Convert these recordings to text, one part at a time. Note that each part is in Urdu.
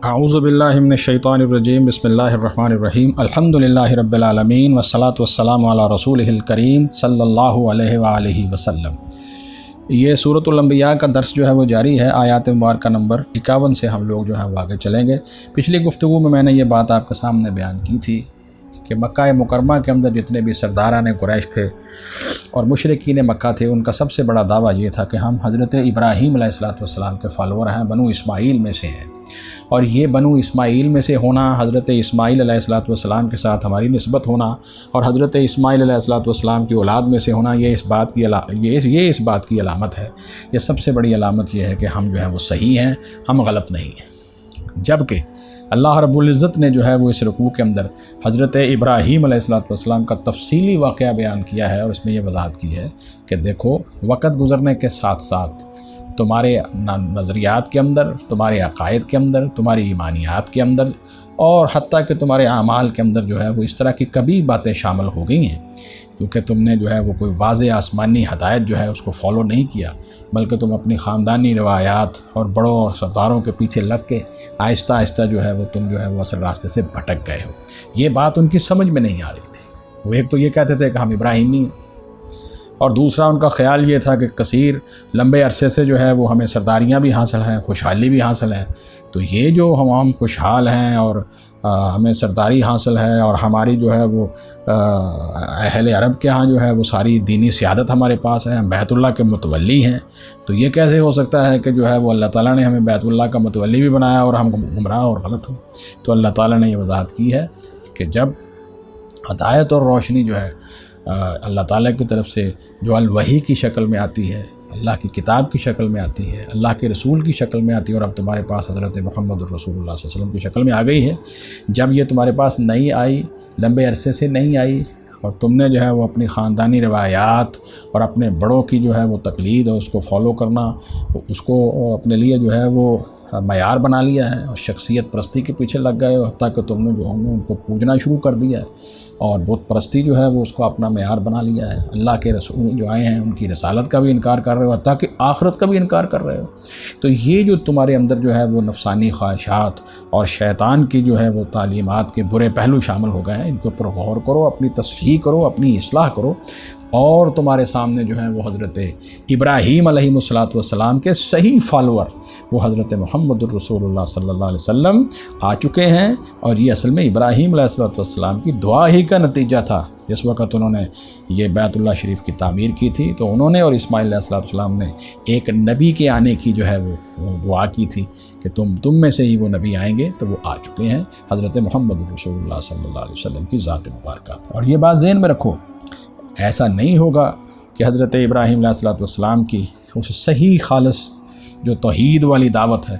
اعوذ باللہ من الشیطان الرجیم بسم اللہ الرحمن الرحیم الحمدللہ رب العالمین والصلاة والسلام علی رسولہ الکریم صلی اللہ علیہ وآلہ وسلم۔ یہ سورۃ الانبیاء کا درس جو ہے وہ جاری ہے، آیات مبارکہ نمبر 51 سے ہم لوگ جو ہے وہ آگے چلیں گے۔ پچھلی گفتگو میں نے یہ بات آپ کے سامنے بیان کی تھی کہ مکہ مکرمہ کے اندر جتنے بھی سرداران قریش تھے اور مشرکین مکہ تھے، ان کا سب سے بڑا دعویٰ یہ تھا کہ ہم حضرت ابراہیم علیہ السلام کے فالور ہیں، بنو اسماعیل میں سے ہیں، اور یہ بنو اسماعیل میں سے ہونا، حضرت اسماعیل علیہ السلام کے ساتھ ہماری نسبت ہونا اور حضرت اسماعیل علیہ السلام کی اولاد میں سے ہونا، یہ اس بات کی علامت ہے۔ یہ سب سے بڑی علامت یہ ہے کہ ہم جو ہے وہ صحیح ہیں، ہم غلط نہیں ہیں۔ جبکہ اللہ رب العزت نے جو ہے وہ اس رکوع کے اندر حضرت ابراہیم علیہ السلام کا تفصیلی واقعہ بیان کیا ہے، اور اس میں یہ وضاحت کی ہے کہ دیکھو، وقت گزرنے کے ساتھ ساتھ تمہارے نظریات کے اندر، تمہارے عقائد کے اندر، تمہاری ایمانیات کے اندر، اور حتیٰ کہ تمہارے اعمال کے اندر جو ہے وہ اس طرح کی کبھی باتیں شامل ہو گئی ہیں کیونکہ تم نے جو ہے وہ کوئی واضح آسمانی ہدایت جو ہے اس کو فالو نہیں کیا، بلکہ تم اپنی خاندانی روایات اور بڑوں اور سرداروں کے پیچھے لگ کے آہستہ آہستہ جو ہے وہ تم جو ہے وہ اصل راستے سے بھٹک گئے ہو۔ یہ بات ان کی سمجھ میں نہیں آ رہی تھی۔ وہ ایک تو یہ کہتے تھے کہ ہم ابراہیمی ہیں، اور دوسرا ان کا خیال یہ تھا کہ کثیر لمبے عرصے سے جو ہے وہ ہمیں سرداریاں بھی حاصل ہیں، خوشحالی بھی حاصل ہے، تو یہ جو ہم خوشحال ہیں اور ہمیں سرداری حاصل ہے، اور ہماری جو ہے وہ اہل عرب کے ہاں جو ہے وہ ساری دینی سیادت ہمارے پاس ہے، ہم بیت اللہ کے متولی ہیں، تو یہ کیسے ہو سکتا ہے کہ جو ہے وہ اللہ تعالیٰ نے ہمیں بیت اللہ کا متولی بھی بنایا اور ہم گمراہ اور غلط ہوں۔ تو اللہ تعالیٰ نے یہ وضاحت کی ہے کہ جب ہدایت اور روشنی جو ہے اللہ تعالیٰ کی طرف سے جو الوحی کی شکل میں آتی ہے، اللہ کی کتاب کی شکل میں آتی ہے، اللہ کے رسول کی شکل میں آتی ہے، اور اب تمہارے پاس حضرت محمد الرسول اللہ صلی اللہ علیہ وسلم کی شکل میں آ گئی ہے، جب یہ تمہارے پاس نہیں آئی، لمبے عرصے سے نہیں آئی، اور تم نے جو ہے وہ اپنی خاندانی روایات اور اپنے بڑوں کی جو ہے وہ تقلید اور اس کو فالو کرنا، اس کو اپنے لیے جو ہے وہ معیار بنا لیا ہے، اور شخصیت پرستی کے پیچھے لگ گئے ہو، حتیٰ کہ تم نے جو ان کو پوجنا شروع کر دیا ہے، اور بت پرستی جو ہے وہ اس کو اپنا معیار بنا لیا ہے۔ اللہ کے رسول جو آئے ہیں ان کی رسالت کا بھی انکار کر رہے ہو، حتیٰ کہ آخرت کا بھی انکار کر رہے ہو۔ تو یہ جو تمہارے اندر جو ہے وہ نفسانی خواہشات اور شیطان کی جو ہے وہ تعلیمات کے برے پہلو شامل ہو گئے ہیں، ان کے اوپر غور کرو، اپنی تصحیح کرو، اپنی اصلاح کرو، اور تمہارے سامنے جو ہے وہ حضرت ابراہیم علیہ السلام کے صحیح فالور وہ حضرت محمد الرسول اللہ صلی اللہ علیہ وسلم آ چکے ہیں، اور یہ اصل میں ابراہیم علیہ السلام کی دعا ہی کا نتیجہ تھا۔ جس وقت انہوں نے یہ بیت اللہ شریف کی تعمیر کی تھی تو انہوں نے اور اسماعیل علیہ السلام نے ایک نبی کے آنے کی جو ہے وہ دعا کی تھی کہ تم میں سے ہی وہ نبی آئیں گے، تو وہ آ چکے ہیں، حضرت محمد الرسول اللہ صلی اللہ علیہ وسلم کی ذات مبارکہ۔ اور یہ بات ذہن میں رکھو، ایسا نہیں ہوگا کہ حضرت ابراہیم علیہ السلام کی اس صحیح خالص جو توحید والی دعوت ہے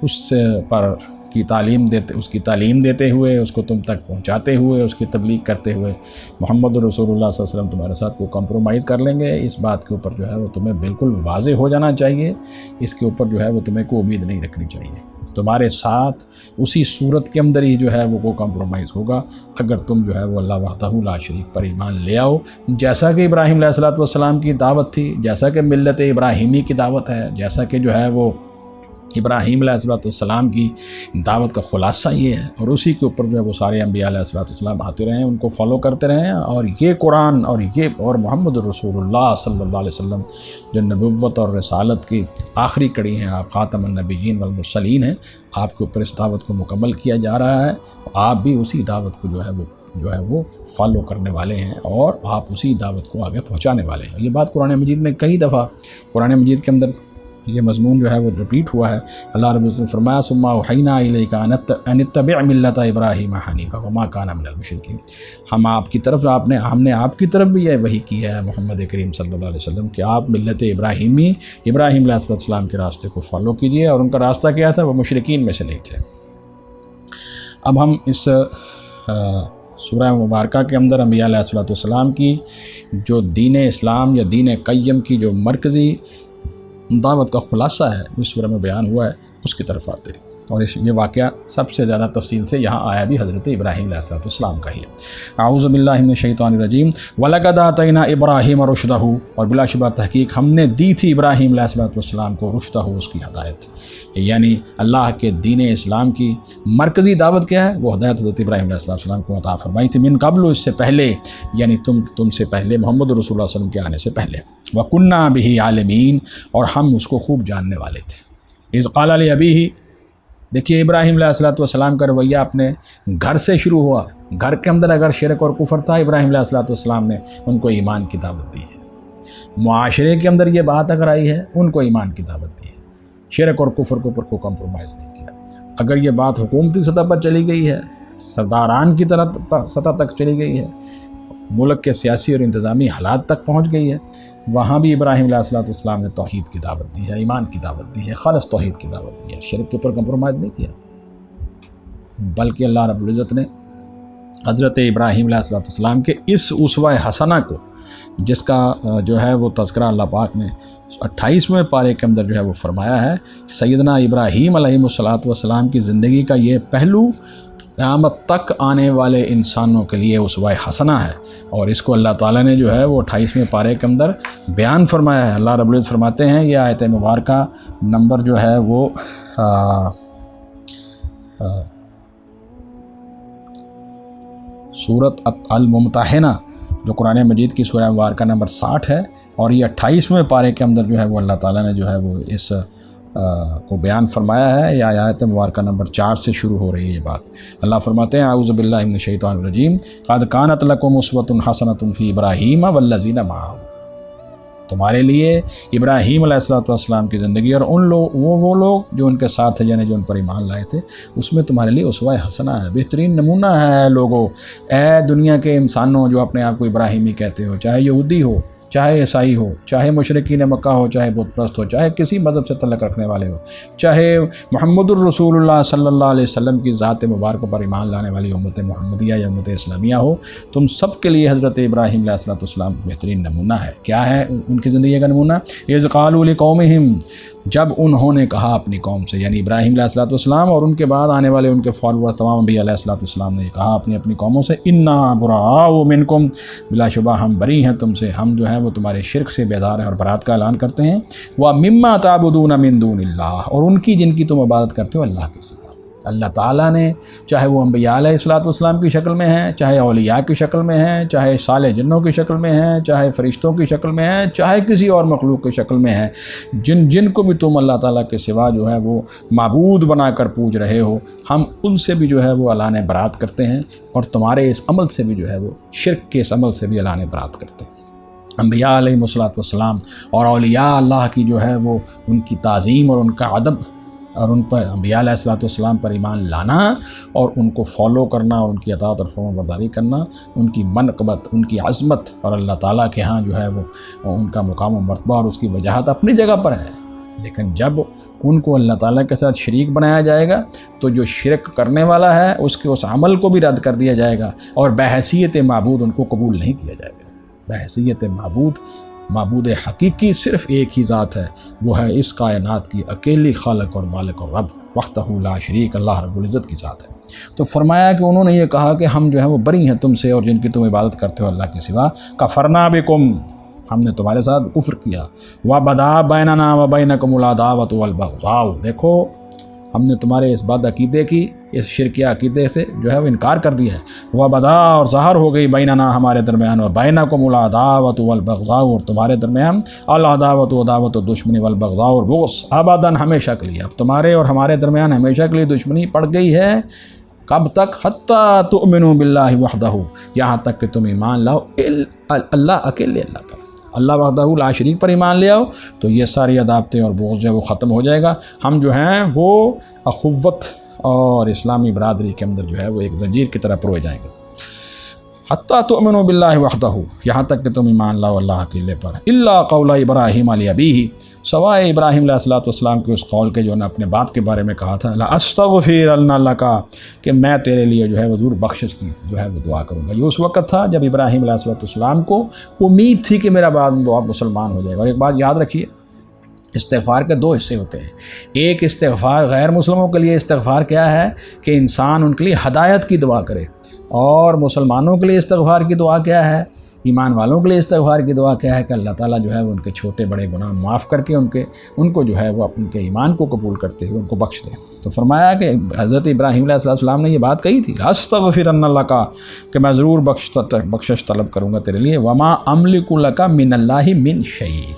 اس پر اس کی تعلیم دیتے ہوئے، اس کو تم تک پہنچاتے ہوئے، اس کی تبلیغ کرتے ہوئے محمد رسول اللہ صلی اللہ علیہ وسلم تمہارے ساتھ کو کمپرومائز کر لیں گے۔ اس بات کے اوپر جو ہے وہ تمہیں بالکل واضح ہو جانا چاہیے، اس کے اوپر جو ہے وہ تمہیں کوئی امید نہیں رکھنی چاہیے۔ تمہارے ساتھ اسی صورت کے اندر ہی جو ہے وہ کمپرومائز ہوگا اگر تم جو ہے وہ اللہ وحدہ لا شریک پر ایمان لے آؤ، جیسا کہ ابراہیم علیہ السلام کی دعوت تھی، جیسا کہ ملت ابراہیمی کی دعوت ہے، جیسا کہ جو ہے وہ ابراہیم علیہ السلام کی دعوت کا خلاصہ یہ ہے، اور اسی کے اوپر جو ہے وہ سارے انبیاء علیہ السلام آتے رہے ہیں، ان کو فالو کرتے رہے ہیں، اور یہ قرآن اور محمد الرسول اللہ صلی اللہ علیہ وسلم جو نبوت اور رسالت کی آخری کڑی ہیں، آپ خاتم النبیین والمرسلین ہیں، آپ کے اوپر اس دعوت کو مکمل کیا جا رہا ہے، آپ بھی اسی دعوت کو جو ہے وہ فالو کرنے والے ہیں، اور آپ اسی دعوت کو آگے پہنچانے والے ہیں۔ یہ بات قرآن مجید میں کئی دفعہ قرآن مجید کے اندر یہ مضمون جو ہے وہ ریپیٹ ہوا ہے۔ اللہ رب العزت نے فرمایا ثم اوحینا الیک ان اتبع ملۃ ابراہیم حنیفا وما کان من المشرکین، ہم نے آپ کی طرف بھی یہ وحی کی ہے محمد کریم صلی اللہ علیہ وسلم کہ آپ ملت ابراہیم علیہ السلام کے راستے کو فالو کیجیے، اور ان کا راستہ کیا تھا؟ وہ مشرکین میں سے نہیں تھے۔ اب ہم اس سورہ مبارکہ کے اندر انبیاء علیہ السلام کی جو دین اسلام یا دین قیم کی جو مرکزی دعوت کا خلاصہ ہے اس سورہ میں بیان ہوا ہے۔ اس کی طرف آتے ہیں۔ اور یہ واقعہ سب سے زیادہ تفصیل سے یہاں آیا بھی حضرت ابراہیم علیہ السلام کا ہی ہے۔ اعوذ باللہ من الشیطان الرجیم وَلَقَدْ آتَيْنَا إِبْرَاهِيمَ رُشْدَهُ، اور بلا شبہ تحقیق ہم نے دی تھی ابراہیم علیہ السلام کو رشدہ، اس کی ہدایت، یعنی اللہ کے دین اسلام کی مرکزی دعوت کیا ہے، وہ ہدایت حضرت ابراہیم علیہ السلام کو عطا فرمائی تھی، من قبل، اس سے پہلے، یعنی تم سے پہلے، محمد رسول اللہ صلی اللہ علیہ وسلم کے آنے سے پہلے، وَكُنَّا بِهِ عَالِمِينَ، اور ہم اس کو خوب جاننے والے تھے۔ اِذْ قَالَ لِأَبِيهِ، دیکھیے ابراہیم علیہ السلام کا رویہ اپنے گھر سے شروع ہوا۔ گھر کے اندر اگر شرک اور کفر تھا، ابراہیم علیہ السلام نے ان کو ایمان کی دعوت دی ہے۔ معاشرے کے اندر یہ بات اگر آئی ہے، ان کو ایمان کی دعوت دی ہے، شرک اور کفر کے اوپر کو کمپرومائز نہیں کیا۔ اگر یہ بات حکومتی سطح پر چلی گئی ہے، سرداران کی طرح سطح تک چلی گئی ہے، ملک کے سیاسی اور انتظامی حالات تک پہنچ گئی ہے، وہاں بھی ابراہیم علیہ السلام نے توحید کی دعوت دی ہے، ایمان کی دعوت دی ہے، خالص توحید کی دعوت دی ہے، شرک کے اوپر کمپرومائز نہیں کیا، بلکہ اللہ رب العزت نے حضرت ابراہیم علیہ السلام کے اس اسوہ حسنہ کو، جس کا جو ہے وہ تذکرہ اللہ پاک نے 28ویں پارے کے اندر جو ہے وہ فرمایا ہے، سیدنا ابراہیم علیہ السلام کی زندگی کا یہ پہلو قیامت تک آنے والے انسانوں کے لیے اسوہ حسنہ ہے، اور اس کو اللہ تعالیٰ نے جو ہے وہ 28ویں پارے کے اندر بیان فرمایا ہے۔ اللہ رب العزت فرماتے ہیں، یہ آیت مبارکہ نمبر جو ہے وہ سورۃ الممتحنہ، جو قرآن مجید کی سورہ مبارکہ نمبر 60 ہے، اور یہ 28ویں پارے کے اندر جو ہے وہ اللہ تعالیٰ نے جو ہے وہ اس کو بیان فرمایا ہے۔ یہ آیت مبارکہ نمبر 4 سے شروع ہو رہی ہے یہ بات۔ اللہ فرماتے ہیں، اعوذ باللہ من الشیطان الرجیم قد کانت لکم اسوۃ حسنۃ فی ابراہیم والذین معہ، تمہارے لیے ابراہیم علیہ السلام کی زندگی اور ان لوگ وہ لوگ جو ان کے ساتھ تھے، یعنی جو ان پر ایمان لائے تھے، اس میں تمہارے لیے اسوہ حسنہ ہے، بہترین نمونہ ہے۔ لوگوں، اے دنیا کے انسانوں جو اپنے آپ کو ابراہیمی کہتے ہو، چاہے یہودی ہو، چاہے عیسائی ہو، چاہے مشرکین مکہ ہو، چاہے بت پرست ہو، چاہے کسی مذہب سے تعلق رکھنے والے ہو، چاہے محمد الرسول اللہ صلی اللہ علیہ وسلم کی ذات مبارکہ پر ایمان لانے والی امت محمدیہ یا امت اسلامیہ ہو، تم سب کے لیے حضرت ابراہیم علیہ السلام بہترین نمونہ ہے۔ کیا ہے ان کی زندگی کا نمونہ؟ اذ قالوا لقومہم، جب انہوں نے کہا اپنی قوم سے، یعنی ابراہیم علیہ السلام اور ان کے بعد آنے والے ان کے فالوور تمام انبیاء علیہ السلام نے کہا اپنی قوموں سے، انا براء منکم، بلا شبہ ہم بری ہیں تم سے، ہم جو ہیں وہ تمہارے شرک سے بیدار ہیں اور برات کا اعلان کرتے ہیں، وَمِمَّا تَعْبُدُونَ مِن دُونِ اللَّهِ، اور ان کی جن کی تم عبادت کرتے ہو اللہ کے سوا۔ اللہ تعالیٰ نے چاہے وہ انبیاء علیہ السلام کی شکل میں ہیں، چاہے اولیاء کی شکل میں ہیں، چاہے صالح جنوں کی شکل میں ہیں، چاہے فرشتوں کی شکل میں ہیں، چاہے کسی اور مخلوق کی شکل میں ہیں، جن کو بھی تم اللہ تعالیٰ کے سوا جو ہے وہ معبود بنا کر پوج رہے ہو، ہم ان سے بھی جو ہے وہ اعلان برات کرتے ہیں، اور تمہارے اس عمل سے بھی جو ہے وہ شرک کے اس عمل سے بھی اعلان برات کرتے ہیں۔ انبیاء علیہ السلام اور اولیاء اللہ کی جو ہے وہ ان کی تعظیم اور ان کا ادب، اور ان پر انبیاء علیہ السلام پر ایمان لانا اور ان کو فالو کرنا اور ان کی اطاعت اور فرمانبرداری کرنا، ان کی منقبت، ان کی عظمت، اور اللہ تعالیٰ کے ہاں جو ہے وہ ان کا مقام و مرتبہ اور اس کی وجاہت اپنی جگہ پر ہے۔ لیکن جب ان کو اللہ تعالیٰ کے ساتھ شریک بنایا جائے گا تو جو شرک کرنے والا ہے اس کے اس عمل کو بھی رد کر دیا جائے گا، اور بحیثیت معبود ان کو قبول نہیں کیا جائے گا۔ بحیثیت معبود حقیقی صرف ایک ہی ذات ہے، وہ ہے اس کائنات کی اکیلی خالق اور مالک اور رب، وحدہ لا شریک، اللہ رب العزت کی ذات ہے۔ تو فرمایا کہ انہوں نے یہ کہا کہ ہم جو ہے وہ بری ہیں تم سے اور جن کی تم عبادت کرتے ہو اللہ کے سوا، کفرنا بکم، ہم نے تمہارے ساتھ کفر کیا، وبدا بیننا وبینکم العداوۃ والبغضاء، دیکھو ہم نے تمہارے اس بد عقیدے کی، اس شرکیہ عقیدے سے جو ہے وہ انکار کر دیا ہے، وبدا، اور ظاہر ہو گئی، بیننا ہمارے درمیان، وبینکم العداوۃ والبغضاء، اور تمہارے درمیان العداوۃ عداوت و دشمنی، والبغضاء اور بغض، ابداً ہمیشہ کے لیے، اب تمہارے اور ہمارے درمیان ہمیشہ کے لیے دشمنی پڑ گئی ہے۔ کب تک؟ حتیٰ تؤمنوا باللہ وحدہ، یہاں تک کہ تم ایمان لاؤ اللہ، اکیلے اللہ پر، اللہ وحدہ لا شریک پر ایمان لے آؤ، تو یہ ساری عداوتیں اور بغض جو ہے وہ ختم ہو جائے گا۔ ہم جو ہیں وہ اخوت اور اسلامی برادری کے اندر جو ہے وہ ایک زنجیر کی طرح پروئے جائیں گے۔ حتیٰ تؤمنوا باللہ وحدہ، یہاں تک کہ تم ایمان لاؤ اللہ اکیلے پر، الا قول ابراہیم علی ابیہ، سوائے ابراہیم علیہ السلام کے اس قول کے جو نے اپنے باپ کے بارے میں کہا تھا، لاستغفرن لک، کہ میں تیرے لیے جو ہے وہ ضرور بخشش کی جو ہے وہ دعا کروں گا۔ یہ اس وقت تھا جب ابراہیم علیہ السلام کو امید تھی کہ میرا بعد باپ مسلمان ہو جائے گا۔ اور ایک بات یاد رکھیے، استغفار کے 2 حصے ہوتے ہیں. ایک استغفار غیر مسلموں کے لیے استغفار کیا ہے کہ انسان ان کے لیے ہدایت کی دعا کرے، اور مسلمانوں کے لیے استغفار کی دعا کیا ہے، ایمان والوں کے لیے استغفار کی دعا کیا ہے کہ اللہ تعالیٰ جو ہے وہ ان کے چھوٹے بڑے گناہ معاف کر کے ان کو جو ہے وہ ان کے ایمان کو قبول کرتے ہوئے ان کو بخش دے. تو فرمایا کہ حضرت ابراہیم علیہ السلام نے یہ بات کہی تھی، استغفرن لک، کہ میں ضرور بخشش طلب کروں گا تیرے لیے، وما املک لک من اللہ من شیء،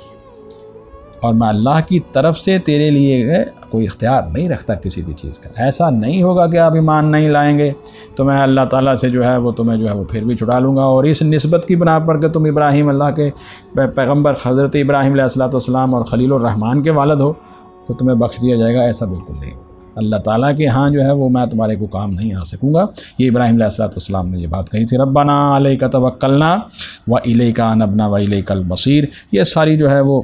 اور میں اللہ کی طرف سے تیرے لیے کوئی اختیار نہیں رکھتا کسی بھی چیز کا. ایسا نہیں ہوگا کہ آپ ایمان نہیں لائیں گے تو میں اللہ تعالیٰ سے جو ہے وہ تمہیں جو ہے وہ پھر بھی چھڑا لوں گا، اور اس نسبت کی بنا پر کہ تم ابراہیم اللہ کے پیغمبر حضرت ابراہیم علیہ السلام اور خلیل الرحمن کے والد ہو تو تمہیں بخش دیا جائے گا. ایسا بالکل نہیں. اللہ تعالیٰ کے ہاں جو ہے وہ میں تمہارے کو کام نہیں آ سکوں گا. یہ ابراہیم علیہ السلام نے یہ بات کہی تھی. ربنا علیک توکلنا والیک انبنا والیک المصیر. یہ ساری جو ہے وہ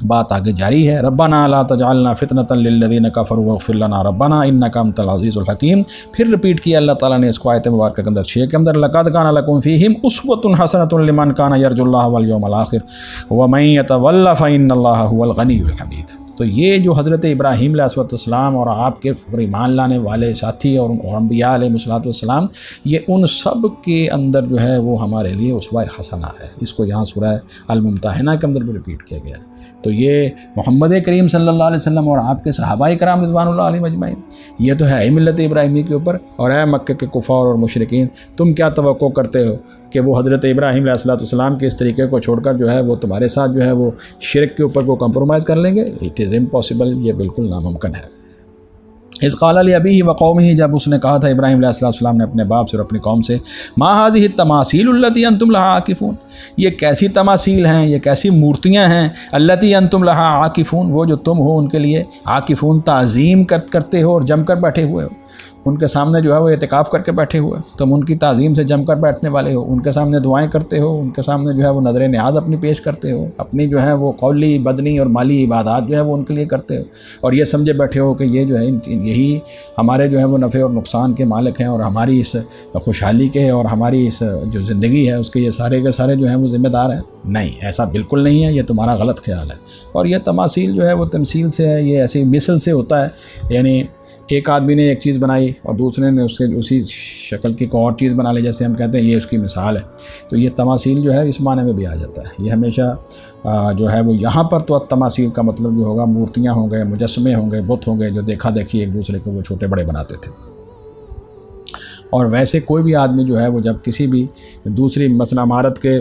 بات آگے جاری ہے. ربنا لا تجعلنا فتنة للذین کفروا واغفر لنا ربنا انک انت العزیز الحکیم. پھر رپیٹ کیا اللہ تعالیٰ نے اس کو آیت مبارکہ کے اندر 6 کے اندر، لقد کان لکم فیہم اسوۃ حسنۃ لمن کان یرجو اللہ والیوم الآخر ومن یتول فإن اللہ هو الغنی الحمید. تو یہ جو حضرت ابراہیم علیہ السلام اور آپ کے پر ایمان لانے والے ساتھی اور انبیاء علیہ السلام، یہ ان سب کے اندر جو ہے وہ ہمارے لیے اسوہ حسنہ ہے. اس کو یہاں سورہ الممتحنہ کے اندر بھی رپیٹ کیا گیا ہے. تو یہ محمد کریم صلی اللہ علیہ وسلم اور آپ کے صحابہ کرام رضوان اللہ علیہم اجمعین، یہ تو ہے ملت ابراہیمی کے اوپر. اور اے مکہ کے کفار اور مشرکین، تم کیا توقع کرتے ہو کہ وہ حضرت ابراہیم علیہ السلام کے اس طریقے کو چھوڑ کر جو ہے وہ تمہارے ساتھ جو ہے وہ شرک کے اوپر کو کمپرومائز کر لیں گے؟ It is impossible. یہ بالکل ناممکن ہے. اذ قال لأبیہ وقومہ، جب اس نے کہا تھا ابراہیم علیہ السلام نے اپنے باپ سے اور اپنی قوم سے، ما هذه التماثیل التي انتم لها عاکفون، یہ کیسی تماثیل ہیں، یہ کیسی مورتیاں ہیں، التي انتم لها عاکفون، وہ جو تم ہو ان کے لیے عاکفون، تعظیم کرتے ہو اور جم کر بیٹھے ہوئے ہو. ان کے سامنے جو ہے وہ اعتکاف کر کے بیٹھے ہوئے، تم ان کی تعظیم سے جم کر بیٹھنے والے ہو، ان کے سامنے دعائیں کرتے ہو، ان کے سامنے جو ہے وہ نظر نیاز اپنی پیش کرتے ہو، اپنی جو ہے وہ قولی بدنی اور مالی عبادات جو ہے وہ ان کے لیے کرتے ہو، اور یہ سمجھے بیٹھے ہو کہ یہ جو ہے یہی ہمارے جو ہے وہ نفع اور نقصان کے مالک ہیں، اور ہماری اس خوشحالی کے اور ہماری اس جو زندگی ہے اس کے یہ سارے کے سارے جو ہیں وہ ذمہ دار ہیں. نہیں، ایسا بالکل نہیں ہے. یہ تمہارا غلط خیال ہے. اور یہ تماثیل جو ہے وہ تمثیل سے ہے، یہ ایسی مثل سے ہوتا ہے. یعنی ایک آدمی نے ایک چیز بنائی اور دوسرے نے اسی شکل کی کوئی اور چیز بنا لی، جیسے ہم کہتے ہیں یہ اس کی مثال ہے. تو یہ تماثیل جو ہے اس معنی میں بھی آ جاتا ہے. یہ ہمیشہ جو ہے وہ یہاں پر تو تماثیل کا مطلب جو ہوگا مورتیاں ہوں گے، مجسمے ہوں گے، بت ہوں گے، جو دیکھا دیکھی ایک دوسرے کو وہ چھوٹے بڑے بناتے تھے. اور ویسے کوئی بھی آدمی جو ہے وہ جب کسی بھی دوسری مثلا عمارت کے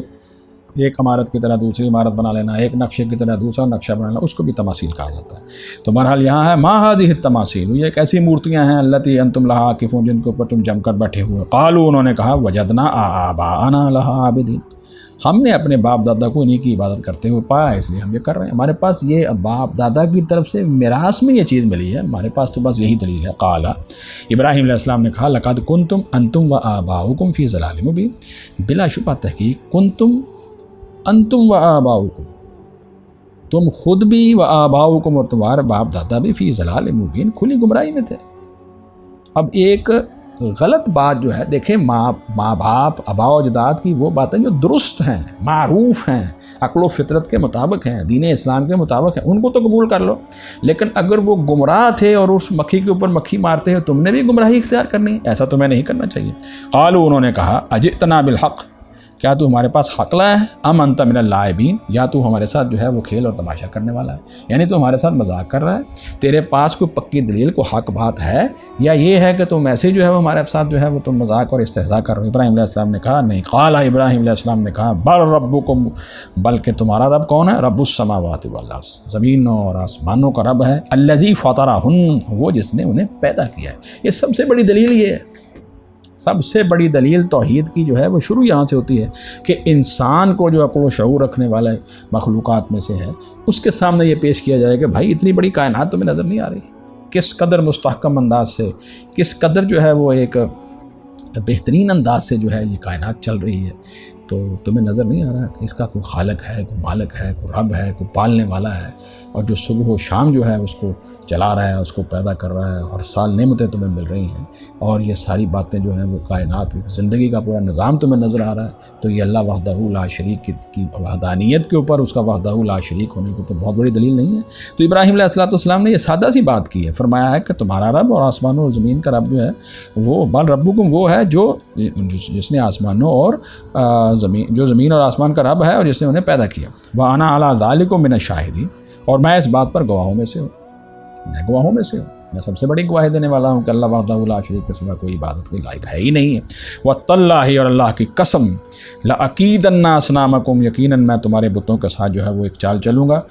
ایک عمارت کی طرح دوسری عمارت بنا لینا، ایک نقشے کی طرح دوسرا نقشہ بنانا، اس کو بھی تماثیل کہا جاتا ہے. تو بہرحال یہاں ہے ما هذه التماثیل، یہ ایک ایسی مورتیاں ہیں التی انتم لها عاکفون، جن کے اوپر تم جم کر بیٹھے ہوئے. قالوا، انہوں نے کہا، وجدنا آباءنا لها عابدین، ہم نے اپنے باپ دادا کو انہی کی عبادت کرتے ہوئے پایا، اس لیے ہم یہ کر رہے ہیں. ہمارے پاس یہ باپ دادا کی طرف سے میراث میں یہ چیز ملی ہے، ہمارے پاس تو بس یہی دلیل ہے. قال، ابراہیم علیہ السلام نے کہا، لقد کنتم انتم وآباؤکم فی ضلال مبین، بلا شبہ تحقیق کنتم انتم و آباؤکم، تم خود بھی و آباؤکم، اور تمہارے باپ دادا بھی، فی ضلال مبین، کھلی گمراہی میں تھے. اب ایک غلط بات جو ہے، دیکھیں ماں باپ آبا و اجداد کی وہ باتیں جو درست ہیں، معروف ہیں، عقل و فطرت کے مطابق ہیں، دین اسلام کے مطابق ہیں، ان کو تو قبول کر لو. لیکن اگر وہ گمراہ تھے اور اس مکھی کے اوپر مکھی مارتے ہیں، تم نے بھی گمراہی اختیار کرنی، ایسا تمہیں نہیں کرنا چاہیے. قالوا، انہوں نے کہا، اجئتنا بالحق، کیا تو ہمارے پاس حق لایا ہے، ام انت من اللاعبین، یا تو ہمارے ساتھ جو ہے وہ کھیل اور تماشا کرنے والا ہے، یعنی تو ہمارے ساتھ مذاق کر رہا ہے. تیرے پاس کوئی پکی دلیل، کو حق بات ہے، یا یہ ہے کہ تم ایسے جو ہے وہ ہمارے ساتھ جو ہے وہ تم مذاق اور استہزاء کر رہے ہو؟ ابراہیم علیہ السلام نے کہا نہیں. قال، ابراہیم علیہ السلام نے کہا، بل ربکم، بلکہ تمہارا رب کون ہے؟ رب السماوات والارض، زمینوں اور آسمانوں کا رب ہے. الذی فطرہن، وہ جس نے انہیں پیدا کیا ہے. یہ سب سے بڑی دلیل یہ ہے، سب سے بڑی دلیل توحید کی جو ہے وہ شروع یہاں سے ہوتی ہے کہ انسان کو جو عقل و شعور رکھنے والے مخلوقات میں سے ہے، اس کے سامنے یہ پیش کیا جائے کہ بھائی اتنی بڑی کائنات تمہیں نظر نہیں آ رہی، کس قدر مستحکم انداز سے، کس قدر جو ہے وہ ایک بہترین انداز سے جو ہے یہ کائنات چل رہی ہے. تو تمہیں نظر نہیں آ رہا کہ اس کا کوئی خالق ہے، کوئی مالک ہے، کوئی رب ہے، کوئی پالنے والا ہے، اور جو صبح و شام جو ہے اس کو چلا رہا ہے، اس کو پیدا کر رہا ہے، اور سال نعمتیں تمہیں مل رہی ہیں، اور یہ ساری باتیں جو ہیں وہ کائنات کی زندگی کا پورا نظام تمہیں نظر آ رہا ہے، تو یہ اللہ وحدہ لا شریک کی وحدانیت کے اوپر، اس کا وحدہ لا شریک ہونے کے اوپر بہت بڑی دلیل نہیں ہے؟ تو ابراہیم علیہ السلام نے یہ سادہ سی بات کی ہے، فرمایا ہے کہ تمہارا رب اور آسمانوں اور زمین کا رب جو ہے وہ بل ربکم وہ ہے جو جس نے آسمانوں اور زمین اور آسمان کا رب ہے، اور جس نے انہیں پیدا کیا، وَأَنَا عَلَىٰ ذَلِكُم مِّنَ الشَّاهِدِينَ، اور میں اس بات پر گواہوں میں سے ہوں، میں سب سے بڑی گواہی دینے والا ہوں کہ اللہ وحدہ لا شریک کے سوا کوئی عبادت کے لائق ہے ہی نہیں ہے۔ وَتَاللَّهِ، اور اللہ کی قسم، لَأَكِيدَنَّ أَصْنَامَكُمْ، یقیناً میں تمہارے بتوں کے ساتھ جو ہے وہ ایک چال چلوں گا،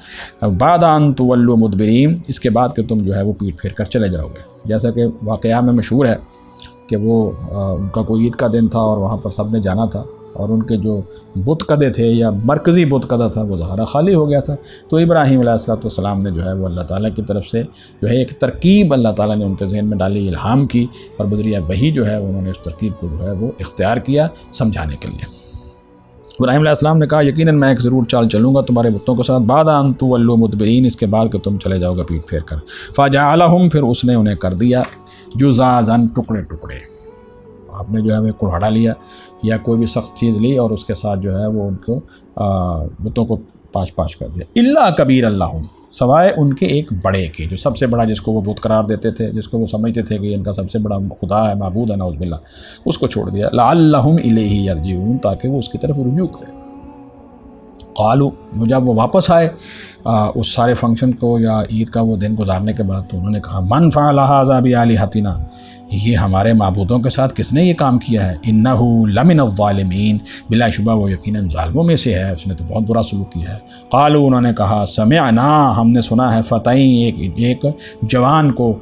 بعد أَن تُوَلُّوا مُدْبِرِينَ، اس کے بعد کہ تم جو ہے وہ پیٹ پھیر کر چلے جاؤ گے۔ جیسا کہ واقعہ میں مشہور ہے کہ وہ ان کا کوئی عید کا دن تھا، اور وہاں پر سب نے جانا تھا، اور ان کے جو بت قدے تھے یا مرکزی بت قدہ تھا وہ ظاہرہ خالی ہو گیا تھا، تو ابراہیم علیہ السلام نے جو ہے وہ اللہ تعالیٰ کی طرف سے جو ہے ایک ترکیب اللہ تعالیٰ نے ان کے ذہن میں ڈالی، الہام کی، اور بذریعہ وہی جو ہے انہوں نے اس ترکیب کو جو ہے وہ اختیار کیا سمجھانے کے لیے۔ ابراہیم علیہ السلام نے کہا یقیناً میں ایک ضرور چال چلوں گا تمہارے بتوں کے ساتھ، بعد ان تولوا مدبرین، اس کے بعد کہ تم چلے جاؤ گے پیٹ پھیر کر، فجعلہم، پھر اس نے انہیں کر دیا جزازاً، ٹکڑے ٹکڑے۔ آپ نے جو ہے وہ کلہاڑا لیا یا کوئی بھی سخت چیز لی اور اس کے ساتھ جو ہے وہ ان کو بتوں کو پاش پاش کر دیا، الا کبیر اللہم، سوائے ان کے ایک بڑے کے، جو سب سے بڑا جس کو وہ بت قرار دیتے تھے، جس کو وہ سمجھتے تھے کہ ان کا سب سے بڑا خدا ہے، معبود ہے، نعوذ باللہ، اس کو چھوڑ دیا، لعلہم الیہ یرجعون، تاکہ وہ اس کی طرف رجوع کرے۔ قالو، جب وہ واپس آئے اس سارے فنکشن کو یا عید کا وہ دن گزارنے کے بعد، تو انہوں نے کہا من فعل ھذا بآلہتنا، یہ ہمارے معبودوں کے ساتھ کس نے یہ کام کیا ہے، انہ لمن الظالمین، بلا شبہ وہ یقیناً ظالموں میں سے ہے، اس نے تو بہت برا سلوک کیا ہے۔ قالو، انہوں نے کہا سمعنا، ہم نے سنا ہے، فتئیں، ایک جوان کو،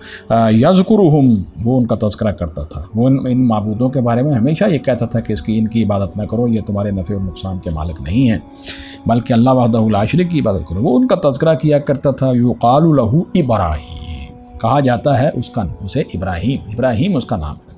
یذکرہم، وہ ان کا تذکرہ کرتا تھا، وہ ان معبودوں کے بارے میں ہمیشہ یہ کہتا تھا کہ ان کی عبادت نہ کرو، یہ تمہارے نفع اور نقصان کے مالک نہیں ہیں، بلکہ اللہ وحدہ لا شریک کی عبادت کرو، وہ ان کا تذکرہ کیا کرتا تھا۔ یقال لہ ابراہیم، کہا جاتا ہے اسے ابراہیم اس کا نام ہے۔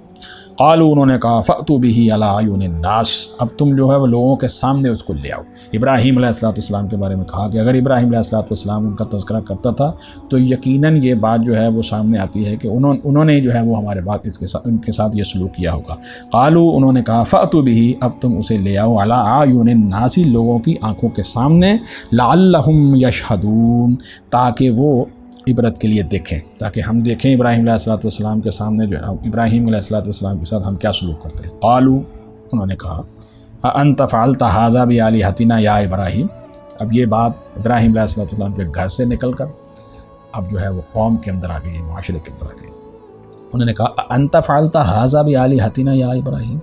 قالوا، انہوں نے کہا فأتوا بہ علی اعین الناس، اب تم جو ہے وہ لوگوں کے سامنے اس کو لے آؤ۔ ابراہیم علیہ السلام کے بارے میں کہا کہ اگر ابراہیم علیہ السلام ان کا تذکرہ کرتا تھا تو یقیناً یہ بات جو ہے وہ سامنے آتی ہے کہ انہوں نے جو ہے وہ ہمارے بات ان کے ساتھ یہ سلوک کیا ہوگا۔ قالوا، انہوں نے کہا فأتوا بہ، اب تم اسے لے آؤ، علی اعین الناس، لوگوں کی آنکھوں کے سامنے، لعلہم یشہدون، تاکہ وہ عبرت کے لیے دیکھیں، تاکہ ہم دیکھیں ابراہیم علیہ السلام کے سامنے جو ہے ابراہیم علیہ السلام کے ساتھ ہم کیا سلوک کرتے ہیں۔ قالوا، انہوں نے کہا انت فعلت ھذا بآلہتنا یا ابراہیم، اب یہ بات ابراہیم علیہ السلام کے گھر سے نکل کر اب جو ہے وہ قوم کے اندر آ گئی، معاشرے کے اندر آ گئی۔ انہوں نے کہا انت فعلت ھذا بآلہتنا یا ابراہیم،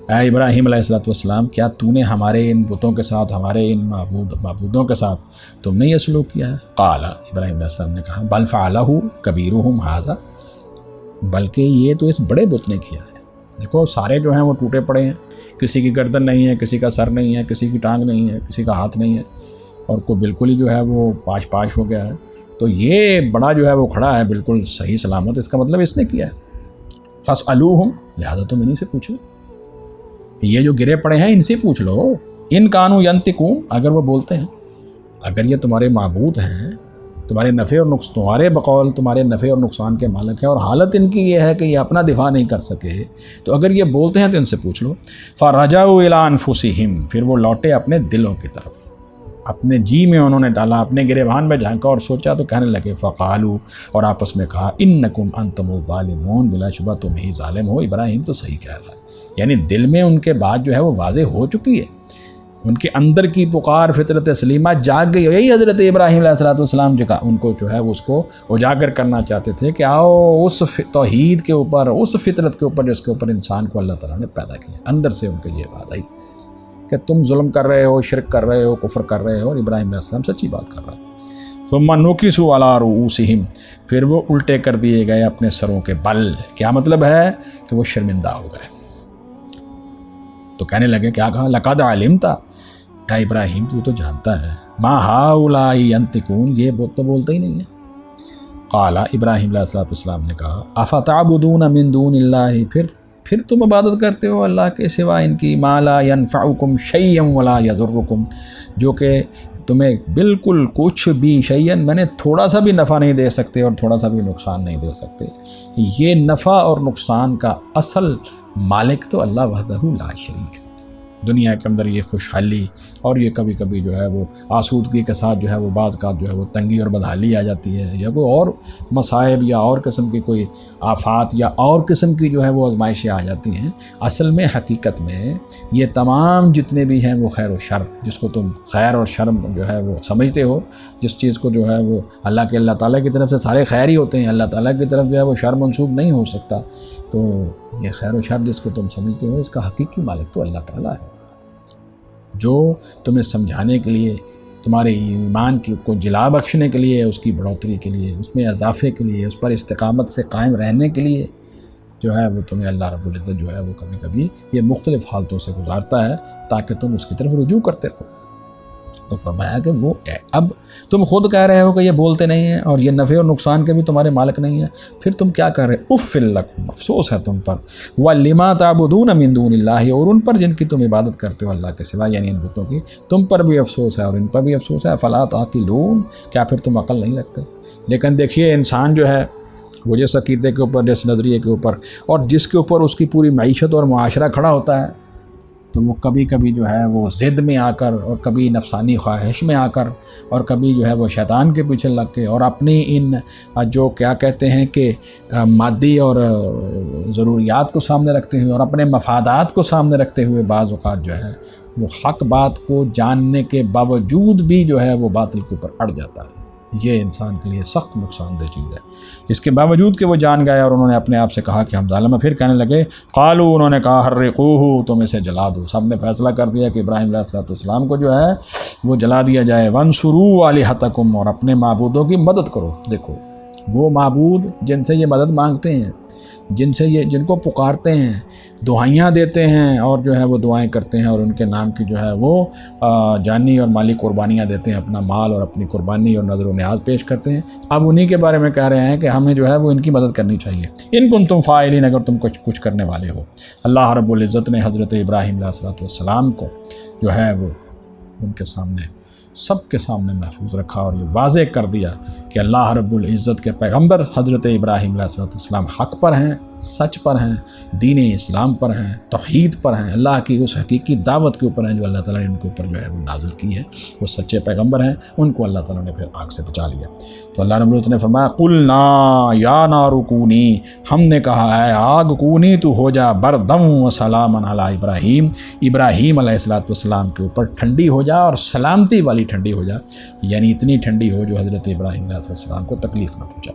اے ابراہیم علیہ السلام، کیا تو نے ہمارے ان بتوں کے ساتھ، ہمارے ان معبودوں کے ساتھ تم نے یہ سلوک کیا ہے؟ قال، ابراہیم علیہ السلام نے کہا بل فعلہ کبیرہم ھذا، بلکہ یہ تو اس بڑے بت نے کیا ہے۔ دیکھو سارے جو ہیں وہ ٹوٹے پڑے ہیں، کسی کی گردن نہیں ہے، کسی کا سر نہیں ہے، کسی کی ٹانگ نہیں ہے، کسی کا ہاتھ نہیں ہے، اور کوئی بالکل ہی جو ہے وہ پاش پاش ہو گیا ہے، تو یہ بڑا جو ہے وہ کھڑا ہے بالکل صحیح سلامت، اس کا مطلب اس نے کیا ہے۔ فاسألوہم، لہذا تم انہیں سے پوچھو، یہ جو گرے پڑے ہیں ان سے پوچھ لو، ان کانوا ینطقون، اگر وہ بولتے ہیں، اگر یہ تمہارے معبود ہیں، تمہارے نفع اور نقصان، تمہارے بقول تمہارے نفع اور نقصان کے مالک ہیں، اور حالت ان کی یہ ہے کہ یہ اپنا دفاع نہیں کر سکے، تو اگر یہ بولتے ہیں تو ان سے پوچھ لو۔ فرجعوا الی انفسہم، پھر وہ لوٹے اپنے دلوں کی طرف، اپنے جی میں انہوں نے ڈالا، اپنے گریبان میں جھانکا اور سوچا تو کہنے لگے، فقالوا، اور آپس میں کہا، انکم انتم الظالمون، بلا شبہ تم ہی ظالم ہو، ابراہیم تو صحیح کہہ رہا ہے۔ یعنی دل میں ان کے بات جو ہے وہ واضح ہو چکی ہے، ان کے اندر کی پکار فطرت سلیمہ جاگ گئی، یہی حضرت ابراہیم علیہ السلام ان کو جو ہے اس کو اجاگر کرنا چاہتے تھے کہ آؤ اس توحید کے اوپر، اس فطرت کے اوپر جس کے اوپر انسان کو اللہ تعالیٰ نے پیدا کیا۔ اندر سے ان کو یہ بات آئی کہ تم ظلم کر رہے ہو، شرک کر رہے ہو، کفر کر رہے ہو، اور ابراہیم علیہ السلام سچی بات کر رہا ہے۔ ثم نکسوا علی رؤوسہم، پھر وہ الٹے کر دیے گئے اپنے سروں کے بل، کیا مطلب ہے کہ وہ شرمندہ ہو گئے، تو کہنے لگے، کیا کہا، لقد علمت، اے ابراہیم تو جانتا ہے، ما ہؤلاء ینطقون، یہ تو بولتے ہی نہیں ہے۔ قال، ابراہیم علیہ السلام نے کہا، افتعبدون من دون اللہ، پھر تم عبادت کرتے ہو اللہ کے سوا ان کی، ما لا ینفعکم شیئا ولا یضرکم، جو کہ تمہیں بالکل کچھ بھی شیئن میں نے تھوڑا سا بھی نفع نہیں دے سکتے اور تھوڑا سا بھی نقصان نہیں دے سکتے۔ یہ نفع اور نقصان کا اصل مالک تو اللہ وحدہ لا شریک ہے۔ دنیا کے اندر یہ خوشحالی اور یہ کبھی کبھی جو ہے وہ آسودگی کے ساتھ جو ہے وہ بعض کا جو ہے وہ تنگی اور بدحالی آ جاتی ہے، یا کوئی اور مصائب یا اور قسم کی کوئی آفات یا اور قسم کی جو ہے وہ آزمائشیں آ جاتی ہیں، اصل میں حقیقت میں یہ تمام جتنے بھی ہیں وہ خیر و شر، جس کو تم خیر اور شر جو ہے وہ سمجھتے ہو، جس چیز کو جو ہے وہ اللہ تعالیٰ کی طرف سے سارے خیر ہی ہوتے ہیں، اللہ تعالیٰ کی طرف جو ہے وہ شر منسوب نہیں ہو سکتا، تو یہ خیر و شر جس کو تم سمجھتے ہو اس کا حقیقی مالک تو اللہ تعالیٰ ہے، جو تمہیں سمجھانے کے لیے، تمہارے ایمان کو جلا بخشنے کے لیے، اس کی بڑھوتری کے لیے، اس میں اضافے کے لیے، اس پر استقامت سے قائم رہنے کے لیے جو ہے وہ تمہیں اللہ رب العزت جو ہے وہ کبھی کبھی یہ مختلف حالتوں سے گزارتا ہے تاکہ تم اس کی طرف رجوع کرتے رہو۔ تو فرمایا کہ وہ اب تم خود کہہ رہے ہو کہ یہ بولتے نہیں ہیں اور یہ نفع اور نقصان کے بھی تمہارے مالک نہیں ہیں، پھر تم کیا کر رہے؟ اف لکم، افسوس ہے تم پر، وَلِمَا تَعْبُدُونَ مِن دُونِ اللَّهِ، اور ان پر جن کی تم عبادت کرتے ہو اللہ کے سوا، یعنی ان بتوں کی، تم پر بھی افسوس ہے اور ان پر بھی افسوس ہے، فَلَا تَعْقِلُونَ، کیا پھر تم عقل نہیں رکھتے؟ لیکن دیکھیے انسان جو ہے وہ جس عقیدے کے اوپر، جس نظریے کے اوپر اور جس کے اوپر اس کی پوری معیشت اور معاشرہ کھڑا ہوتا ہے، تو وہ کبھی کبھی جو ہے وہ ضد میں آ کر اور کبھی نفسانی خواہش میں آ کر اور کبھی جو ہے وہ شیطان کے پیچھے لگ کے اور اپنی ان جو کیا کہتے ہیں کہ مادی اور ضروریات کو سامنے رکھتے ہوئے اور اپنے مفادات کو سامنے رکھتے ہوئے بعض اوقات جو ہے وہ حق بات کو جاننے کے باوجود بھی جو ہے وہ باطل کے اوپر اڑ جاتا ہے۔ یہ انسان کے لیے سخت نقصان دہ چیز ہے۔ اس کے باوجود کہ وہ جان گئے اور انہوں نے اپنے آپ سے کہا کہ ہم ظالم ہیں، پھر کہنے لگے قالو، انہوں نے کہا حرقوہ، تم اسے جلا دو۔ سب نے فیصلہ کر دیا کہ ابراہیم علیہ السلام کو جو ہے وہ جلا دیا جائے۔ وانصروا آلہتکم، اور اپنے معبودوں کی مدد کرو۔ دیکھو وہ معبود جن سے یہ مدد مانگتے ہیں، جن کو پکارتے ہیں، دعائیاں دیتے ہیں اور جو ہے وہ دعائیں کرتے ہیں اور ان کے نام کی جو ہے وہ جانی اور مالی قربانیاں دیتے ہیں، اپنا مال اور اپنی قربانی اور نذر و نیاز پیش کرتے ہیں، اب انہی کے بارے میں کہہ رہے ہیں کہ ہمیں جو ہے وہ ان کی مدد کرنی چاہیے، ان کنتم فاعلین، اگر تم کچھ کرنے والے ہو۔ اللہ رب العزت نے حضرت ابراہیم علیہ السلام کو جو ہے وہ ان کے سامنے، سب کے سامنے محفوظ رکھا اور یہ واضح کر دیا کہ اللہ رب العزت کے پیغمبر حضرت ابراہیم علیہ السلام حق پر ہیں، سچ پر ہیں، دین اسلام پر ہیں، توحید پر ہیں، اللہ کی اس حقیقی دعوت کے اوپر ہیں جو اللہ تعالیٰ نے ان کے اوپر جو ہے وہ نازل کی ہے، وہ سچے پیغمبر ہیں، ان کو اللہ تعالیٰ نے پھر آگ سے بچا لیا۔ تو اللہ رب العزت نے فرمایا قلنا یا نار کونی، ہم نے کہا ہے آگ کونی تو ہو جا بردم و سلاما علی ابراہیم، ابراہیم علیہ السلام کے اوپر ٹھنڈی ہو جا اور سلامتی والی ٹھنڈی ہو جا، یعنی اتنی ٹھنڈی ہو جو حضرت ابراہیم علیہ السلام کو تکلیف نہ پہنچا۔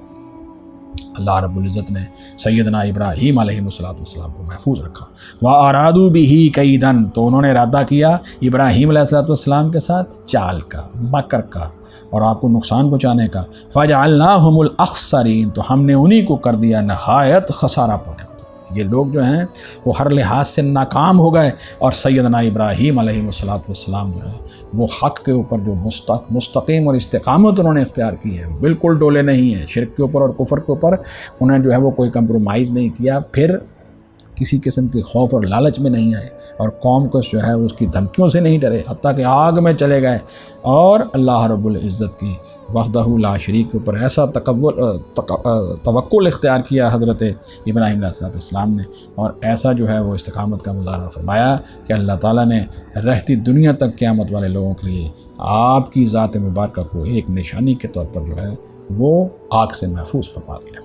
اللہ رب العزت نے سیدنا ابراہیم علیہ السلام کو محفوظ رکھا۔ وَأَرَادُوا بِهِ كَيْدًا، تو انہوں نے ارادہ کیا ابراہیم علیہ السلام کے ساتھ چال کا، مکر کا اور آپ کو نقصان پہنچانے کا۔ فَجَعَلْنَاهُمُ الْأَخْسَرِينَ، تو ہم نے انہی کو کر دیا نہایت خسارہ پانے والے۔ یہ لوگ جو ہیں وہ ہر لحاظ سے ناکام ہو گئے، اور سیدنا ابراہیم علیہ السلام جو ہے وہ حق کے اوپر جو مستقیم اور استقامت انہوں نے اختیار کی ہے، بالکل ڈولے نہیں ہیں، شرک کے اوپر اور کفر کے اوپر انہیں جو ہے وہ کوئی کمپرومائز نہیں کیا، پھر کسی قسم کے خوف اور لالچ میں نہیں آئے اور قوم کو جو ہے اس کی دھمکیوں سے نہیں ڈرے، حتیٰ کہ آگ میں چلے گئے، اور اللہ رب العزت کی وحدہ لا شریک کے اوپر ایسا توکل اختیار کیا حضرت ابراہیم علیہ السلام نے، اور ایسا جو ہے وہ استقامت کا مظاہرہ فرمایا کہ اللہ تعالیٰ نے رہتی دنیا تک قیامت والے لوگوں کے لیے آپ کی ذات مبارکہ کو ایک نشانی کے طور پر جو ہے وہ آگ سے محفوظ فرما دیا۔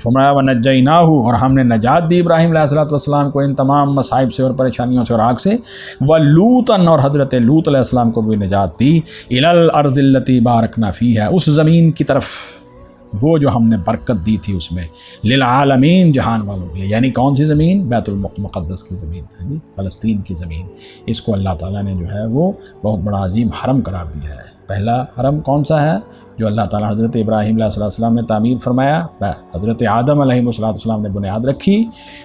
فرمایا وَنَجَّيْنَاهُ، اور ہم نے نجات دی ابراہیم علیہ السلام کو ان تمام مصائب سے اور پریشانیوں سے اور آگ سے، وَلُوطًا، اور حضرت لوط علیہ السلام کو بھی نجات دی، إِلَى الْأَرْضِ الَّتِي بَارَكْنَا فِيهَا، اس زمین کی طرف وہ جو ہم نے برکت دی تھی اس میں، للعالمین، جہان والوں کے لیے، یعنی کون سی زمین؟ بیت المقدس کی زمین ہے جی، فلسطین کی زمین، اس کو اللہ تعالیٰ نے جو ہے وہ بہت بڑا عظیم حرم قرار دیا ہے، پہلا حرم کون سا ہے؟ جو اللہ تعالیٰ حضرت ابراہیم علیہ السلام نے تعمیر فرمایا، حضرت آدم علیہ السلام نے بنیاد رکھی،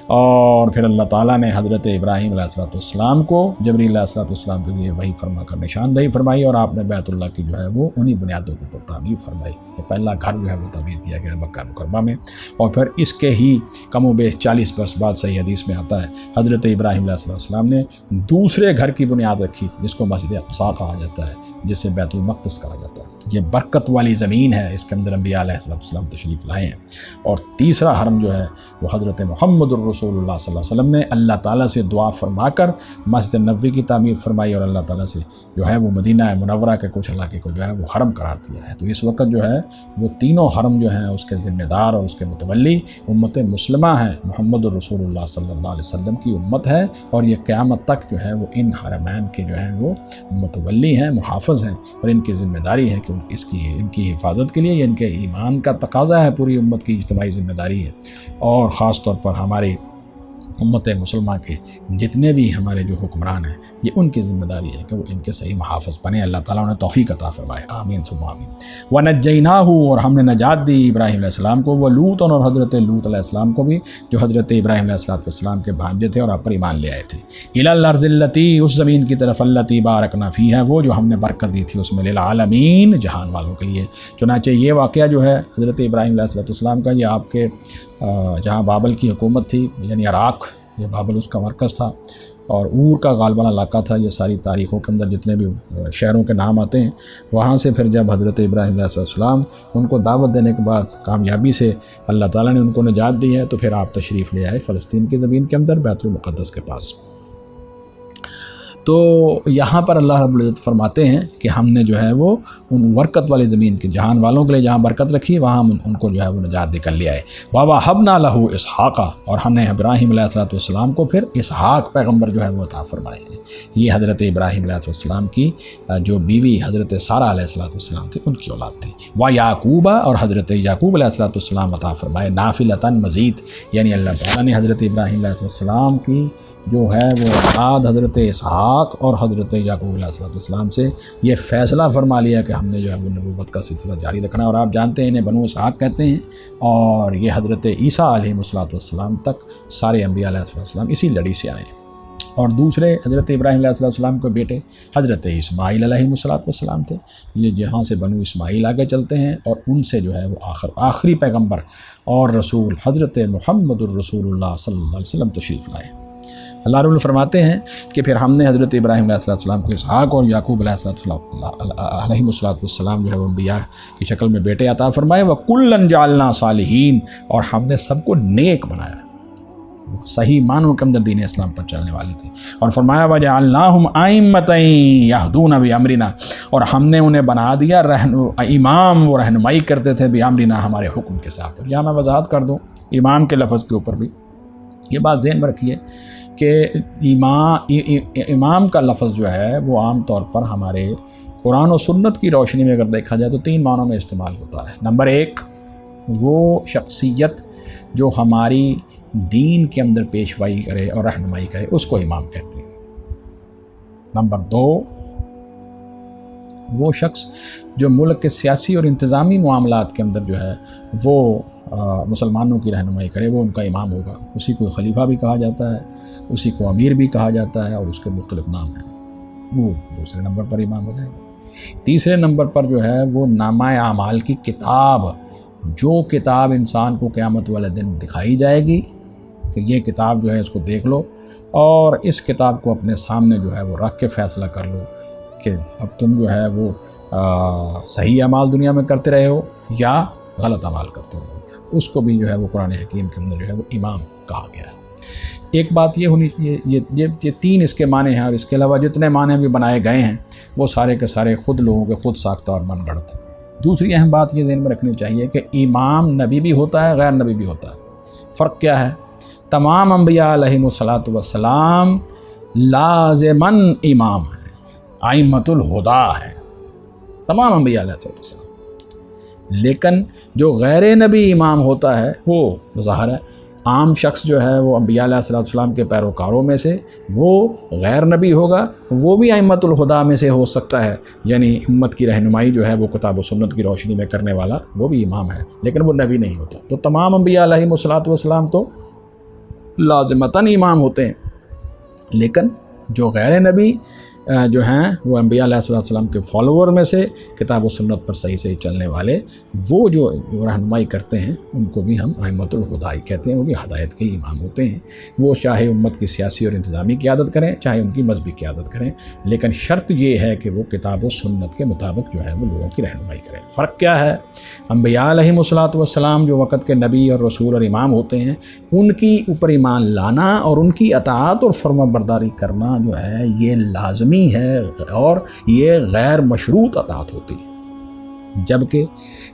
اور پھر اللہ تعالیٰ نے حضرت ابراہیم علیہ السلام کو جبریل علیہ السلام کے ذریعے وحی فرما کر نشاندہی فرمائی، اور آپ نے بیت اللہ کی جو ہے وہ انہی بنیادوں کے اوپر تعمیر فرمائی۔ یہ پہلا گھر جو ہے وہ تعمیر کیا گیا مکہ مکرمہ میں، اور پھر اس کے ہی کم و بیش 40 برس بعد صحیح حدیث میں آتا ہے حضرت ابراہیم علیہ السلام نے دوسرے گھر کی بنیاد رکھی، جس کو مسجد اقصیٰ کہا جاتا ہے، جسے بیت المقدس کہا جاتا ہے۔ یہ برکت والی زمین ہے، اس کے اندر انبیاء علیہ السلام تشریف لائے ہیں۔ اور تیسرا حرم جو ہے وہ حضرت محمد الرسول اللہ صلی اللہ علیہ وسلم نے اللہ تعالیٰ سے دعا فرما کر مسجد نبوی کی تعمیر فرمائی، اور اللہ تعالیٰ سے جو ہے وہ مدینہ منورہ کے کچھ علاقے کو جو ہے وہ حرم قرار دیا ہے۔ تو اس وقت جو ہے وہ تینوں حرم جو ہیں اس کے ذمہ دار اور اس کے متولی امت مسلمہ ہیں، محمد الرسول اللہ صلی اللہ علیہ وسلم کی امت ہے، اور یہ قیامت تک جو ہے وہ ان حرمین کے جو ہیں وہ متولی ہیں، محافظ ہیں، اور ان کی ذمہ داری ہے کہ ان کی حفاظت کے لیے، یہ ان کے ایمان کا تقاضا ہے، پوری امت کی اجتماعی ذمہ داری ہے، اور خاص طور پر ہماری امت مسلمہ کے جتنے بھی ہمارے جو حکمران ہیں یہ ان کی ذمہ داری ہے کہ وہ ان کے صحیح محافظ بنے۔ اللہ تعالیٰ نے توفیق عطا فرمائے، آمین ثم آمین۔ وَنَجَّيْنَاهُ، اور ہم نے نجات دی ابراہیم علیہ السلام کو، وہ لوط اور حضرت لوط علیہ السلام کو بھی، جو حضرت ابراہیم علیہ السلام کے بھانجے تھے اور آپ پر ایمان لے آئے تھے۔ إِلَى الْأَرْضِ الَّتِي، اس زمین کی طرف، الَّتِي بَارَكْنَا فِيهَا، وہ جو ہم نے برکت دی تھی اس میں، لِلْعَالَمِينَ، جہان والوں کے لیے۔ چنانچہ یہ واقعہ جو ہے حضرت ابراہیم علیہ السلام کا، یہ آپ کے جہاں بابل کی حکومت تھی، یعنی عراق، یہ بابل اس کا مرکز تھا، اور اور کا غالباً علاقہ تھا۔ یہ ساری تاریخوں کے اندر جتنے بھی شہروں کے نام آتے ہیں، وہاں سے پھر جب حضرت ابراہیم علیہ السلام ان کو دعوت دینے کے بعد کامیابی سے اللہ تعالیٰ نے ان کو نجات دی ہے، تو پھر آپ تشریف لے آئے فلسطین کی زمین کے اندر، بیت المقدس کے پاس۔ تو یہاں پر اللہ رب العزت فرماتے ہیں کہ ہم نے جو ہے وہ ان برکت والی زمین کی، جہان والوں کے لیے جہاں برکت رکھی، وہاں ہم ان کو جو ہے وہ نجات دے کر لے آئے۔ وَوَهَبْنَا لَهُ إِسْحَاقَ، اور ہم نے ابراہیم علیہ السلام کو پھر اسحاق پیغمبر جو ہے وہ عطا فرمائے ہیں۔ یہ حضرت ابراہیم علیہ السلام کی جو بیوی حضرت سارہ علیہ السلام تھی، ان کی اولاد تھی۔ وَيَعْقُوبَ، اور حضرت یعقوب علیہ السلام عطا فرمائے، نافلۃً، مزید، یعنی اللہ تعالیٰ نے حضرت ابراہیم علیہ السلام کی جو ہے وہ اولاد حضرت اسحاق اور حضرت یعقوب علیہ السلام سے یہ فیصلہ فرما لیا کہ ہم نے جو ہے وہ نبوت کا سلسلہ جاری رکھنا ہے، اور آپ جانتے ہیں انہیں بنو اسحاق کہتے ہیں، اور یہ حضرت عیسیٰ علیہ السلام تک سارے انبیاء علیہ السلام اسی لڑی سے آئے ہیں۔ اور دوسرے حضرت ابراہیم علیہ السلام کے بیٹے حضرت اسماعیل علیہ السلام تھے، یہ جہاں سے بنو اسماعیل آگے چلتے ہیں، اور ان سے جو ہے وہ آخری پیغمبر اور رسول حضرت محمد الرسول اللہ صلی اللہ علیہ وسلم تشریف لائے۔ اللہ رب العزت فرماتے ہیں کہ پھر ہم نے حضرت ابراہیم علیہ السلام کو اسحاق اور یعقوب علیہ السلام جو ہے وہ انبیاء کی شکل میں بیٹے عطا فرمائے۔ وَكُلًّا جَعَلْنَا صَالِحِينَ، اور ہم نے سب کو نیک بنایا، وہ صحیح معنوں کے اندر دین اسلام پر چلنے والے تھے۔ اور فرمایا وَجَعَلْنَاهُمْ أَئِمَّةً يَهْدُونَ بِأَمْرِنَا، اور ہم نے انہیں بنا دیا امام، وہ رہنمائی کرتے تھے بِأَمْرِنَا، ہمارے حکم کے ساتھ۔ اور یہاں میں وضاحت کر دوں امام کے لفظ کے اوپر بھی، یہ بات ذہن میں رکھیے کہ امام کا لفظ جو ہے وہ عام طور پر ہمارے قرآن و سنت کی روشنی میں اگر دیکھا جائے تو 3 معنوں میں استعمال ہوتا ہے۔ نمبر 1، وہ شخصیت جو ہماری دین کے اندر پیشوائی کرے اور رہنمائی کرے، اس کو امام کہتے ہیں۔ نمبر 2، وہ شخص جو ملک کے سیاسی اور انتظامی معاملات کے اندر جو ہے وہ مسلمانوں کی رہنمائی کرے، وہ ان کا امام ہوگا۔ اسی کو خلیفہ بھی کہا جاتا ہے، اسی کو امیر بھی کہا جاتا ہے، اور اس کے مختلف نام ہیں۔ وہ دوسرے نمبر پر امام ہو جائے گا۔ تیسرے نمبر پر جو ہے وہ نامہ اعمال کی کتاب، جو کتاب انسان کو قیامت والے دن دکھائی جائے گی کہ یہ کتاب جو ہے اس کو دیکھ لو، اور اس کتاب کو اپنے سامنے جو ہے وہ رکھ کے فیصلہ کر لو کہ اب تم جو ہے وہ صحیح اعمال دنیا میں کرتے رہے ہو یا غلط اعمال کرتے رہے ہو۔ اس کو بھی جو ہے وہ قرآن حکیم کے اندر جو ہے وہ امام کہا گیا ہے۔ ایک بات یہ ہونی یہ 3 اس کے معنی ہیں، اور اس کے علاوہ جتنے معنی بھی بنائے گئے ہیں وہ سارے کے سارے خود لوگوں کے خود ساختہ اور من گھڑت ہیں۔ دوسری اہم بات یہ ذہن میں رکھنی چاہیے کہ امام نبی بھی ہوتا ہے، غیر نبی بھی ہوتا ہے۔ فرق کیا ہے؟ تمام انبیاء علیہم السلام لازماً امام ہیں، ائمۃ الہدیٰ ہیں، تمام انبیاء علیہ السلام۔ لیکن جو غیر نبی امام ہوتا ہے وہ ظاہر ہے عام شخص جو ہے وہ انبیاء علیہ السلام کے پیروکاروں میں سے وہ غیر نبی ہوگا، وہ بھی ائمۃ الہدیٰ میں سے ہو سکتا ہے، یعنی امت کی رہنمائی جو ہے وہ کتاب و سنت کی روشنی میں کرنے والا وہ بھی امام ہے، لیکن وہ نبی نہیں ہوتا۔ تو تمام انبیاء علیہم السلام تو لازمتاً امام ہوتے ہیں، لیکن جو غیر نبی جو ہیں وہ انبیاء علیہ السلام کے فالوور میں سے کتاب و سنت پر صحیح چلنے والے، وہ جو رہنمائی کرتے ہیں ان کو بھی ہم ائمۃ الہدیٰ کہتے ہیں، وہ بھی ہدایت کے امام ہوتے ہیں۔ وہ چاہے امت کی سیاسی اور انتظامی قیادت کریں، چاہے ان کی مذہبی قیادت کریں، لیکن شرط یہ ہے کہ وہ کتاب و سنت کے مطابق جو ہے وہ لوگوں کی رہنمائی کریں۔ فرق کیا ہے؟ انبیاء علیہم السلام جو وقت کے نبی اور رسول اور امام ہوتے ہیں، ان کی اوپر ایمان لانا اور ان کی اطاعت اور فرما برداری کرنا جو ہے یہ لازمی ہے، اور یہ غیر مشروط اطاعت ہوتی ہے، جبکہ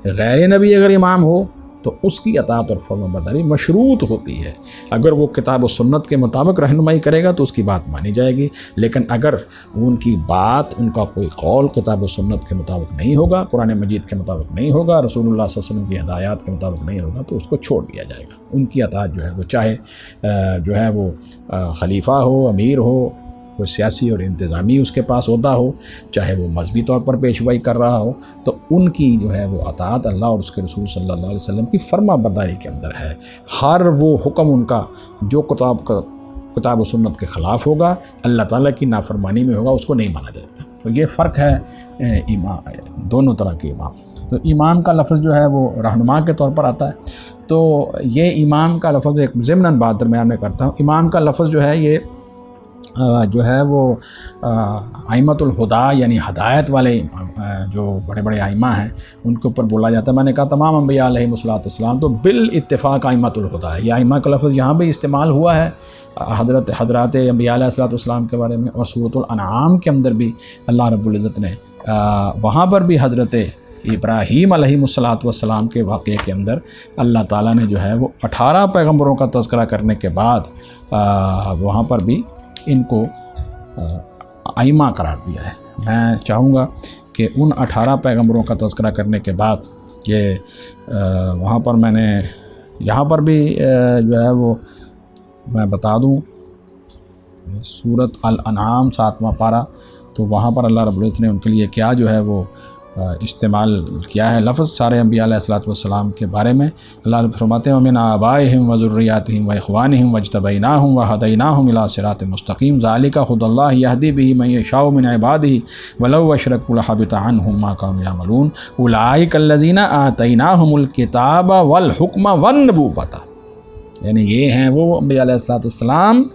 غیر نبی اگر امام ہو تو اس کی اطاعت اور فرما برداری مشروط ہوتی ہے۔ اگر وہ کتاب و سنت کے مطابق رہنمائی کرے گا تو اس کی بات مانی جائے گی، لیکن اگر ان کی بات، ان کا کوئی قول کتاب و سنت کے مطابق نہیں ہوگا، قرآن مجید کے مطابق نہیں ہوگا، رسول اللہ صلی اللہ علیہ وسلم کی ہدایات کے مطابق نہیں ہوگا، تو اس کو چھوڑ دیا جائے گا۔ ان کی اطاعت جو ہے وہ چاہے جو ہے وہ خلیفہ ہو، امیر ہو، کوئی سیاسی اور انتظامی اس کے پاس عہدہ ہو، چاہے وہ مذہبی طور پر پیشوائی کر رہا ہو، تو ان کی جو ہے وہ اطاعت اللہ اور اس کے رسول صلی اللہ علیہ وسلم کی فرما برداری کے اندر ہے۔ ہر وہ حکم ان کا جو کتاب و سنت کے خلاف ہوگا، اللہ تعالیٰ کی نافرمانی میں ہوگا، اس کو نہیں مانا جائے گا۔ تو یہ فرق ہے امام، دونوں طرح کے امام۔ تو امام کا لفظ جو ہے وہ رہنما کے طور پر آتا ہے، تو یہ امام کا لفظ ایک ضمناً بات درمیان میں کرتا ہوں، امام کا لفظ جو ہے یہ جو ہے وہ ائمۃ الہدیٰ یعنی ہدایت والے جو بڑے بڑے ائمہ ہیں ان کے اوپر بولا جاتا ہے۔ میں نے کہا تمام انبیاء علیہم السلام تو بالاتفاق ائمۃ الہدیٰ ہے۔ یہ ائمہ کا لفظ یہاں بھی استعمال ہوا ہے حضرات انبیاء علیہ السلام کے بارے میں، اور سورۃ الانعام کے اندر بھی اللہ رب العزت نے وہاں پر بھی حضرت ابراہیم علیہ السلام کے واقعے کے اندر اللہ تعالیٰ نے جو ہے وہ 18 پیغمبروں کا تذکرہ کرنے کے بعد وہاں پر بھی ان کو ائمہ قرار دیا ہے۔ میں چاہوں گا کہ ان 18 پیغمبروں کا تذکرہ کرنے کے بعد کہ وہاں پر میں نے یہاں پر بھی جو ہے وہ میں بتا دوں، سورۃ الانعام 7واں پارہ، تو وہاں پر اللہ رب العزت نے ان کے لیے کیا جو ہے وہ استعمال کیا ہے لفظ سارے انبیاء علیہ السلام کے بارے میں۔ اللہ رب فرماتے ہیں وَمِنْ آبَائِهِمْ وَذُرِّيَّاتِهِمْ وَإِخْوَانِهِمْ وَاجْتَبَيْنَاهُمْ وَهَدَيْنَاهُمْ إِلَىٰ صِرَاطٍ مُسْتَقِيمٍ ذَلِكَ هُدَى اللَّهِ يَهْدِي بِهِ مَن يَشَاءُ مِنْ عِبَادِهِ وَلَوْ أَشْرَكُوا لَحَبِطَ عَنْهُم مَّا كَانُوا يَعْمَلُونَ أُولَٰئِكَ الَّذِينَ آتَيْنَاهُمُ الْكِتَابَ وَالْحُكْمَ وَالنُّبُوَّةَ، یعنی یہ ہیں وہ انبیاء علیہ السلام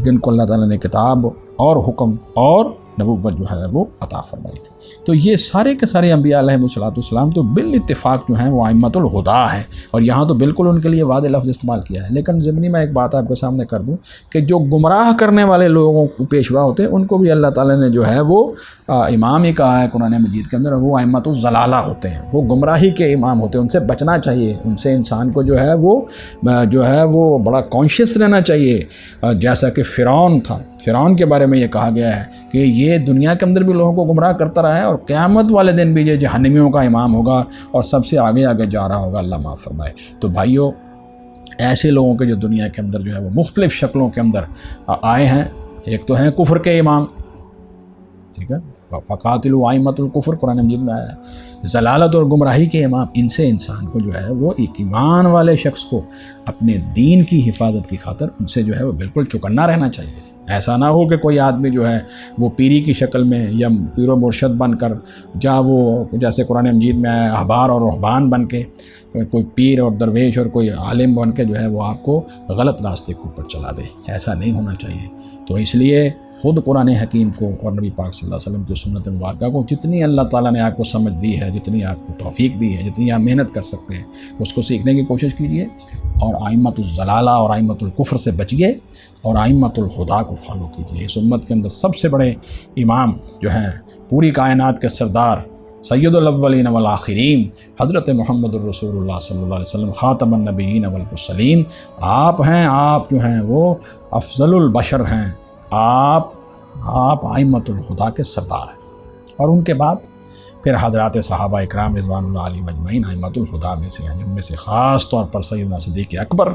جن کو اللہ تعالیٰ نے کتاب اور حکم اور نبوت جو ہے وہ عطا فرمائی تھی۔ تو یہ سارے کے سارے انبیاء علیہم السلام تو بالاتفاق جو ہیں وہ ائمۃ الہدیٰ ہیں، اور یہاں تو بالکل ان کے لیے واضح لفظ استعمال کیا ہے۔ لیکن ضمنی میں ایک بات آپ کے سامنے کر دوں کہ جو گمراہ کرنے والے لوگوں کو پیشوا ہوتے ہیں ان کو بھی اللہ تعالیٰ نے جو ہے وہ امام ہی کہا ہے قرآن مجید کے اندر، وہ ائمۃ الضلالہ ہوتے ہیں، وہ گمراہی کے امام ہوتے ہیں، ان سے بچنا چاہیے، ان سے انسان کو جو ہے وہ بڑا کانشیس رہنا چاہیے۔ جیسا کہ فرعون تھا، فرعون کے بارے میں یہ کہا گیا ہے کہ یہ دنیا کے اندر بھی لوگوں کو گمراہ کرتا رہا ہے، اور قیامت والے دن بھی یہ جہنمیوں کا امام ہوگا اور سب سے آگے آگے جا رہا ہوگا، اللہ معاف فرمائے۔ تو بھائیو، ایسے لوگوں کے جو دنیا کے اندر جو ہے وہ مختلف شکلوں کے اندر آئے ہیں، ایک تو ہیں کفر کے امام، ٹھیک ہے، فقاتلوا ائمۃ الکفر قرآن مجید میں آیا ہے، ضلالت اور گمراہی کے امام، ان سے انسان کو جو ہے وہ ایک ایمان والے شخص کو اپنے دین کی حفاظت کی خاطر ان سے جو ہے وہ بالکل چکنا رہنا چاہیے۔ ایسا نہ ہو کہ کوئی آدمی جو ہے وہ پیری کی شکل میں یا پیر و مرشد بن کر وہ جیسے قرآن مجید میں احبار اور رہبان بن کے کوئی پیر اور درویش اور کوئی عالم بن کے جو ہے وہ آپ کو غلط راستے کے اوپر چلا دے، ایسا نہیں ہونا چاہیے۔ تو اس لیے خود قرآن حکیم کو اور نبی پاک صلی اللہ علیہ وسلم کی سنت مبارکہ کو جتنی اللہ تعالیٰ نے آپ کو سمجھ دی ہے، جتنی آپ کو توفیق دی ہے، جتنی آپ محنت کر سکتے ہیں اس کو سیکھنے کی کوشش کیجیے، اور ائمۃ الضلالہ اور ائمۃ الکفر سے بچیے اور ائمۃ الہدیٰ کو فالو کیجیے۔ اس امت کے اندر سب سے بڑے امام جو ہیں، پوری کائنات کے سردار، سید الاولین والآخرین، حضرت محمد الرسول اللہ صلی اللہ علیہ وسلم، خاتم النبیین والمرسلین، آپ ہیں، آپ جو ہیں وہ افضل البشر ہیں، آپ ائمۃ الہدیٰ کے سردار ہیں، اور ان کے بعد پھر حضرات صحابہ اکرام رضوان اللہ علیہم اجمعین ائمۃ الہدیٰ میں سے ہیں، جن میں سے خاص طور پر سیدنا صدیق اکبر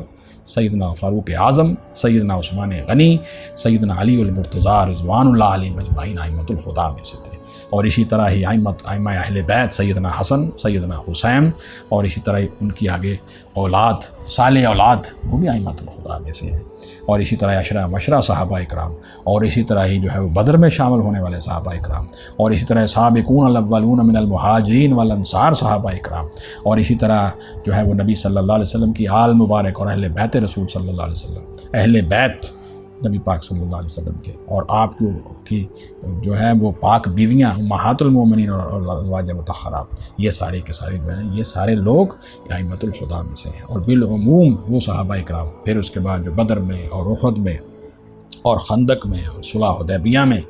سیدنا فاروق اعظم، سیدنا عثمان غنی، سیدنا علی المرتضیٰ رضوان اللہ علیہ مجمعین ائمۃ الہدیٰ میں سے تھے۔ اور اسی طرح ہی ائمہ اہل بیت سیدنا حسن، سیدنا حسین، اور اسی طرح ان کی آگے اولاد، صالح اولاد، وہ بھی ائمۃ الہدیٰ میں سے ہیں۔ اور اسی طرح عشرہ مشرہ صحابہ اکرام، اور اسی طرح ہی جو ہے وہ بدر میں شامل ہونے والے صحابہ اکرام، اور اسی طرح سابقون الاولون من المہاجرین والانصار صحابہ اکرام، اور اسی طرح جو ہے وہ نبی صلی اللہ علیہ وسلم کی آل مبارک اور اہل بیت رسول صلی اللہ علیہ وسلم، اہل بیت نبی پاک صلی اللہ علیہ وسلم کے، اور آپ کی جو ہے وہ پاک بیویاں امہات المومنین اور ازواج مطہرات، یہ سارے کے سارے جو ہیں یہ سارے لوگ ائمۃ الہدیٰ میں سے ہیں۔ اور بالعموم وہ صحابہ اکرام، پھر اس کے بعد جو بدر میں اور احد میں اور خندق میں اور صلح حدیبیہ میں،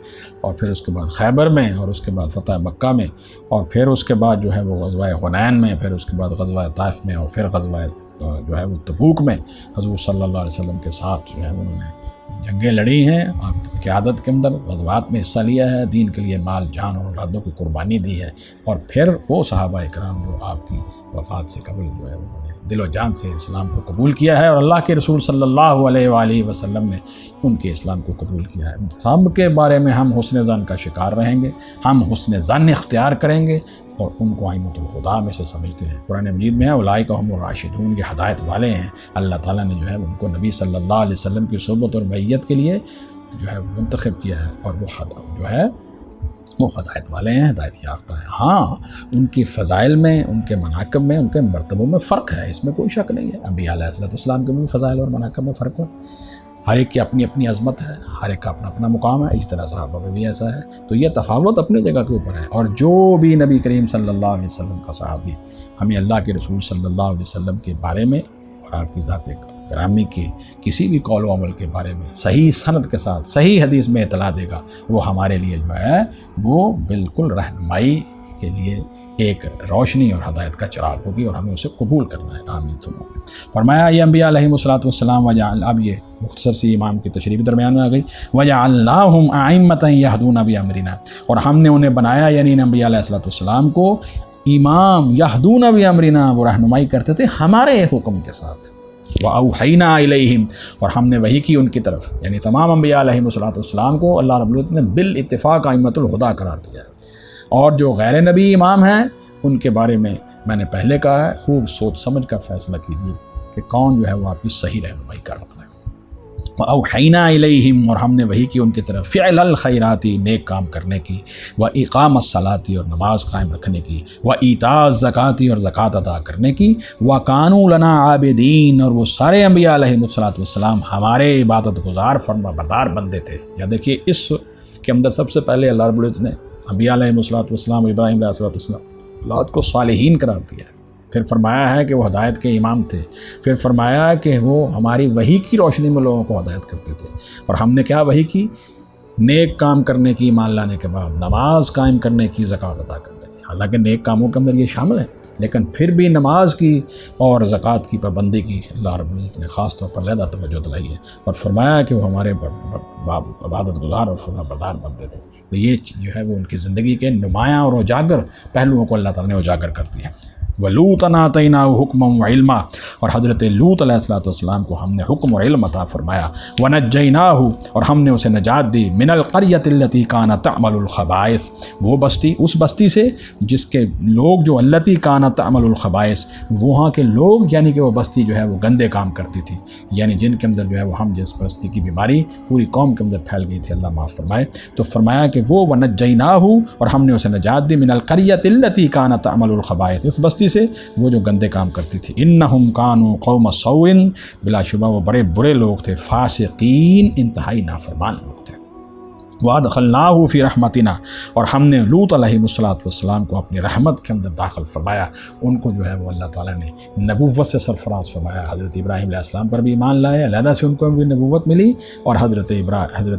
اور پھر اس کے بعد خیبر میں، اور اس کے بعد فتح مکہ میں، اور پھر اس کے بعد جو ہے وہ غزوہ حنین میں، پھر اس کے بعد غزوہ طائف میں، اور پھر غزوہ جو ہے وہ تبوک میں حضور صلی اللہ علیہ وسلم کے ساتھ جو ہے انہوں نے جنگیں لڑی ہیں، آپ کی قیادت کے اندر غزوات میں حصہ لیا ہے، دین کے لیے مال جان اور اولادوں کی قربانی دی ہے، اور پھر وہ صحابہ اکرام جو آپ کی وفات سے قبل جو ہے انہوں نے دل و جان سے اسلام کو قبول کیا ہے، اور اللہ کے رسول صلی اللہ علیہ وآلہ وسلم نے ان کے اسلام کو قبول کیا ہے۔ سب کے بارے میں ہم حسن ظن کا شکار رہیں گے، ہم حسن ظن اختیار کریں گے، اور ان کو ائمۃ الہدیٰ میں سے سمجھتے ہیں۔ قرآن مجید میں ہے اولئک هم الراشدون، یہ ہدایت والے ہیں۔ اللہ تعالیٰ نے جو ہے ان کو نبی صلی اللہ علیہ وسلم کی صحبت اور معیت کے لیے جو ہے منتخب کیا ہے، اور وہ جو ہے وہ ہدایت والے ہیں، ہدایت یافتہ ہیں۔ ہاں، ان کی فضائل میں، ان کے مناقب میں، ان کے مرتبوں میں فرق ہے، اس میں کوئی شک نہیں ہے۔ انبیاء علیہ السلام کے بھی فضائل اور مناقب میں فرق ہے، ہر ایک کی اپنی اپنی عظمت ہے، ہر ایک کا اپنا اپنا مقام ہے، اس طرح صحابہ میں بھی ایسا ہے۔ تو یہ تفاوت اپنی جگہ کے اوپر ہے، اور جو بھی نبی کریم صلی اللہ علیہ وسلم کا صحابی ہمیں اللہ کے رسول صلی اللہ علیہ وسلم کے بارے میں اور آپ کی ذات گرامی کے کسی بھی قول و عمل کے بارے میں صحیح سند کے ساتھ صحیح حدیث میں اطلاع دے گا، وہ ہمارے لیے جو ہے وہ بالکل رہنمائی کے لیے ایک روشنی اور ہدایت کا چراغ ہوگی، اور ہمیں اسے قبول کرنا ہے۔ آمین ثم آمین۔ فرمایا یہ انبیاء علیہم الصلوۃ والسلام اب یہ مختصر سی امام کی تشریح درمیان میں آ گئی، وَجَعَلْنَاهُمْ أَئِمَّةً يَهْدُونَ بِأَمْرِنَا، اور ہم نے انہیں بنایا، یعنی انبیاء علیہ الصلوۃ والسلام کو، امام یہدون بِأَمْرِنَا، وہ رہنمائی کرتے تھے ہمارے حکم کے ساتھ۔ وَأَوْحَيْنَا إِلَيْهِمْ، اور ہم نے وحی کی ان کی طرف، یعنی تمام انبیاء علیہم الصلوۃ والسلام کو اللہ رب العزت نے بالاتفاق ائمۃ الہدیٰ قرار دیا ہے۔ اور جو غیر نبی امام ہیں ان کے بارے میں نے پہلے کہا ہے، خوب سوچ سمجھ کر فیصلہ کیجیے کہ کون جو ہے وہ آپ کی صحیح رہنمائی کر رہا ہے۔ وَأَوْحَيْنَا إِلَيْهِمْ، اور ہم نے وحی کی ان کی طرف، فعل الخیرات، نیک کام کرنے کی، وإقام الصلاۃ، اور نماز قائم رکھنے کی، وإیتاء الزکوٰۃ، اور زکوٰۃ ادا کرنے کی، وَكَانُوا لَنَا عَابِدِينَ، اور وہ سارے انبیاء علیہم الصلوۃ والسلام ہمارے عبادت گزار فرما بردار بندے تھے۔ یا دیکھیے اس کے اندر سب سے پہلے اللہ رب العزت نے انبیاء علیہم الصلوۃ والسلام، ابراہیم علیہ الصلوۃ والسلام اولاد کو صالحین قرار دیا ہے، پھر فرمایا ہے کہ وہ ہدایت کے امام تھے، پھر فرمایا کہ وہ ہماری وحی کی روشنی میں لوگوں کو ہدایت کرتے تھے، اور ہم نے کیا وحی کی؟ نیک کام کرنے کی، ایمان لانے کے بعد نماز قائم کرنے کی، زکوٰۃ ادا کرنے کی۔ حالانکہ نیک کاموں کے اندر یہ شامل ہے، لیکن پھر بھی نماز کی اور زکوٰۃ کی پابندی کی اللہ رب العزت نے خاص طور پر علیحدہ توجہ دلائی ہے، اور فرمایا کہ وہ ہمارے عبادت گزار اور فرما بردار بندے تھے۔ تو یہ جو ہے وہ ان کی زندگی کے نمایاں اور اجاگر پہلوؤں کو اللہ تعالیٰ نے اجاگر کر دیا۔ وَلُوطًا آتَيْنَاهُ حُكْمًا وَعِلْمًا، اور حضرت لوط علیہ السلام کو ہم نے حکم و علم عطا فرمایا۔ وَنَجَّيْنَاهُ، اور ہم نے اسے نجات دی، مِنَ الْقَرْيَةِ الَّتِي كَانَتْ تَعْمَلُ الْخَبَائِثَ، وہ بستی، اس بستی سے جس کے لوگ جو الَّتِي كَانَتْ تَعْمَلُ الْخَبَائِثَ، وہاں کے لوگ، یعنی کہ وہ بستی جو ہے وہ گندے کام کرتی تھی، یعنی جن کے اندر جو ہے وہ ہم جس بستی کی بیماری پوری قوم کے اندر پھیل گئی تھی، اللہ معاف فرمائے۔ تو فرمایا کہ وہ وَنَجَّيْنَاهُ، اور ہم نے اسے نجات دی، مِنَ الْقَرْيَةِ الَّتِي كَانَتْ تَعْمَلُ الْخَبَائِثَ، اس بستی سے وہ جو گندے کام کرتی تھی۔ انہم کانوا قوم سوء، بلا شبہ وہ بڑے برے لوگ تھے، فاسقین، انتہائی نافرمان لوگ تھے۔ وَأَدْخَلْنَاهُ فِي رَحْمَتِنَا، اور ہم نے لوط علیہ السلام کو اپنی رحمت کے اندر داخل فرمایا، ان کو جو ہے وہ اللہ تعالیٰ نے نبوت سے سرفراز فرمایا۔ حضرت ابراہیم علیہ السلام پر بھی ایمان لائے، علیحدہ سے ان کو بھی نبوت ملی، اور حضرت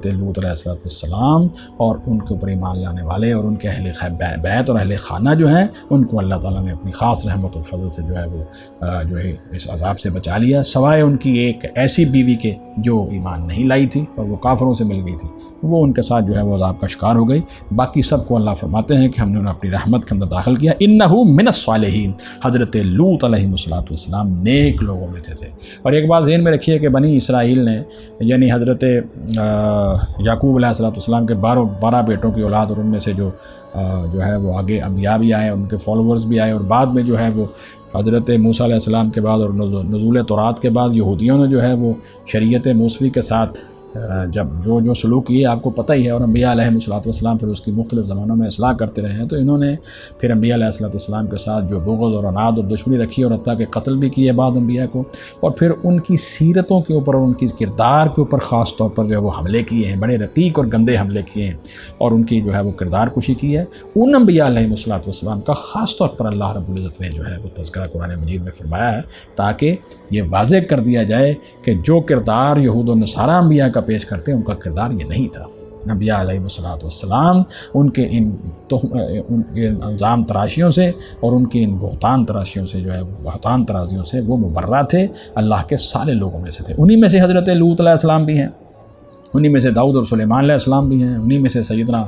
لوط علیہ السلام اور ان کے اوپر ایمان لانے والے اور ان کے اہل بیت اور اہل خانہ جو ہیں، ان کو اللہ تعالیٰ نے اپنی خاص رحمت اور فضل سے جو ہے وہ جو ہے اس عذاب سے بچا لیا، سوائے ان کی ایک ایسی بیوی کے جو ایمان نہیں لائی تھی اور وہ کافروں سے مل گئی تھی، وہ ان کے ساتھ جو ہے وہ عذاب کا شکار ہو گئی۔ باقی سب کو اللہ فرماتے ہیں کہ ہم نے انہیں اپنی رحمت کے اندر داخل کیا۔ انہ من الصالحین، حضرت لوط علیہ السلام نیک لوگوں میں تھے۔ اور ایک بات ذہن میں رکھیے کہ بنی اسرائیل نے یعنی حضرت یعقوب علیہ السلام کے 12 بیٹوں کی اولاد، اور ان میں سے جو ہے وہ آگے انبیاء بھی آئے، ان کے فالوورز بھی آئے، اور بعد میں جو ہے وہ حضرت موسیٰ علیہ السلام کے بعد اور نزول تورات کے بعد یہودیوں نے جو ہے وہ شریعت موسوی کے ساتھ جب جو سلوک کیے آپ کو پتہ ہی ہے، اور انبیاء علیہ السلام پھر اس کی مختلف زمانوں میں اصلاح کرتے رہے ہیں، تو انہوں نے پھر انبیاء علیہ السلام کے ساتھ جو بغض اور عناد اور دشمنی رکھی، اور حتیٰ کہ قتل بھی کیے بعض انبیاء کو، اور پھر ان کی سیرتوں کے اوپر اور ان کی کردار کے اوپر خاص طور پر جو ہے وہ حملے کیے ہیں، بڑے رقیق اور گندے حملے کیے ہیں، اور ان کی جو ہے وہ کردار کشی کی ہے۔ ان انبیاء علیہ السلام کا خاص طور پر اللہ رب العزت نے جو ہے وہ تذکرہ قرآن مجید میں فرمایا ہے، تاکہ یہ واضح کر دیا جائے کہ جو کردار یہود و نصارہ انبیاء کا پیش کرتے ہیں ان کا کردار یہ نہیں تھا۔ انبیاء علیہ السلام ان کے ان الزام تراشیوں سے اور ان کی ان بہتان تراشیوں سے جو ہے بہتان ترازیوں سے وہ مبرہ تھے، اللہ کے صالح لوگوں میں سے تھے۔ انہی میں سے حضرت لوط علیہ السلام بھی ہیں، انہی میں سے داؤد اور سلیمان علیہ السلام بھی ہیں، انہی میں سے سیدنا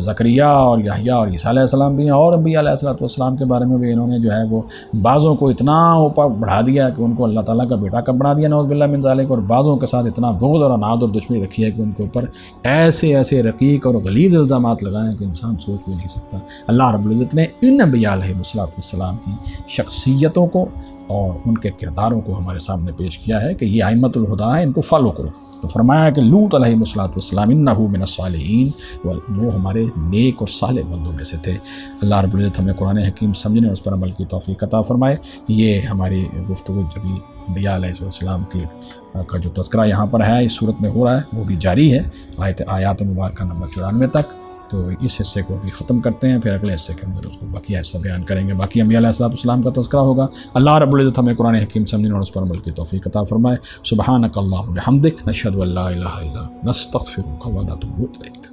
زکریا اور یحییٰ اور عیسیٰ علیہ السلام بھی ہیں، اور انبیاء علیہ السلام کے بارے میں بھی انہوں نے جو ہے وہ بعضوں کو اتنا اوپر بڑھا دیا کہ ان کو اللہ تعالیٰ کا بیٹا کب بنا دیا نعوذ باللہ من ذالک، اور بعضوں کے ساتھ اتنا بغض اور عناد اور دشمنی رکھی ہے کہ ان کے اوپر ایسے رقیق اور غلیظ الزامات لگائے کہ انسان سوچ بھی نہیں سکتا۔ اللہ رب العزت نے ان انبیاء علیہ السلام کی شخصیتوں کو اور ان کے کرداروں کو ہمارے سامنے پیش کیا ہے کہ یہ ائمۃ الہدیٰ ہیں، ان کو فالو کرو۔ تو فرمایا کہ لوط علیہ السلام انہ من الصالحین، وہ ہمارے نیک اور صالح بندوں میں سے تھے۔ اللہ رب العزت ہمیں قرآن حکیم سمجھنے اور اس پر عمل کی توفیق عطا فرمائے۔ یہ ہماری گفتگو جبھی انبیاء علیہ السلام کا جو تذکرہ یہاں پر ہے اس صورت میں ہو رہا ہے وہ بھی جاری ہے، آیات مبارکہ نمبر 94 تک۔ تو اس حصے کو بھی ختم کرتے ہیں، پھر اگلے حصے کے اندر اس کو بقیہ حصہ بیان کریں گے۔ باقی انبیاء علیہ السلام کا تذکرہ ہوگا۔ اللہ رب العزت ہمیں قرآن حکیم سمجھنے اور اس پر عمل کی توفیق عطا فرمائے۔ سبحانک اللہم و بحمدک، نشہد ان لا الہ الا انت، نستغفرک و نتوب الیک۔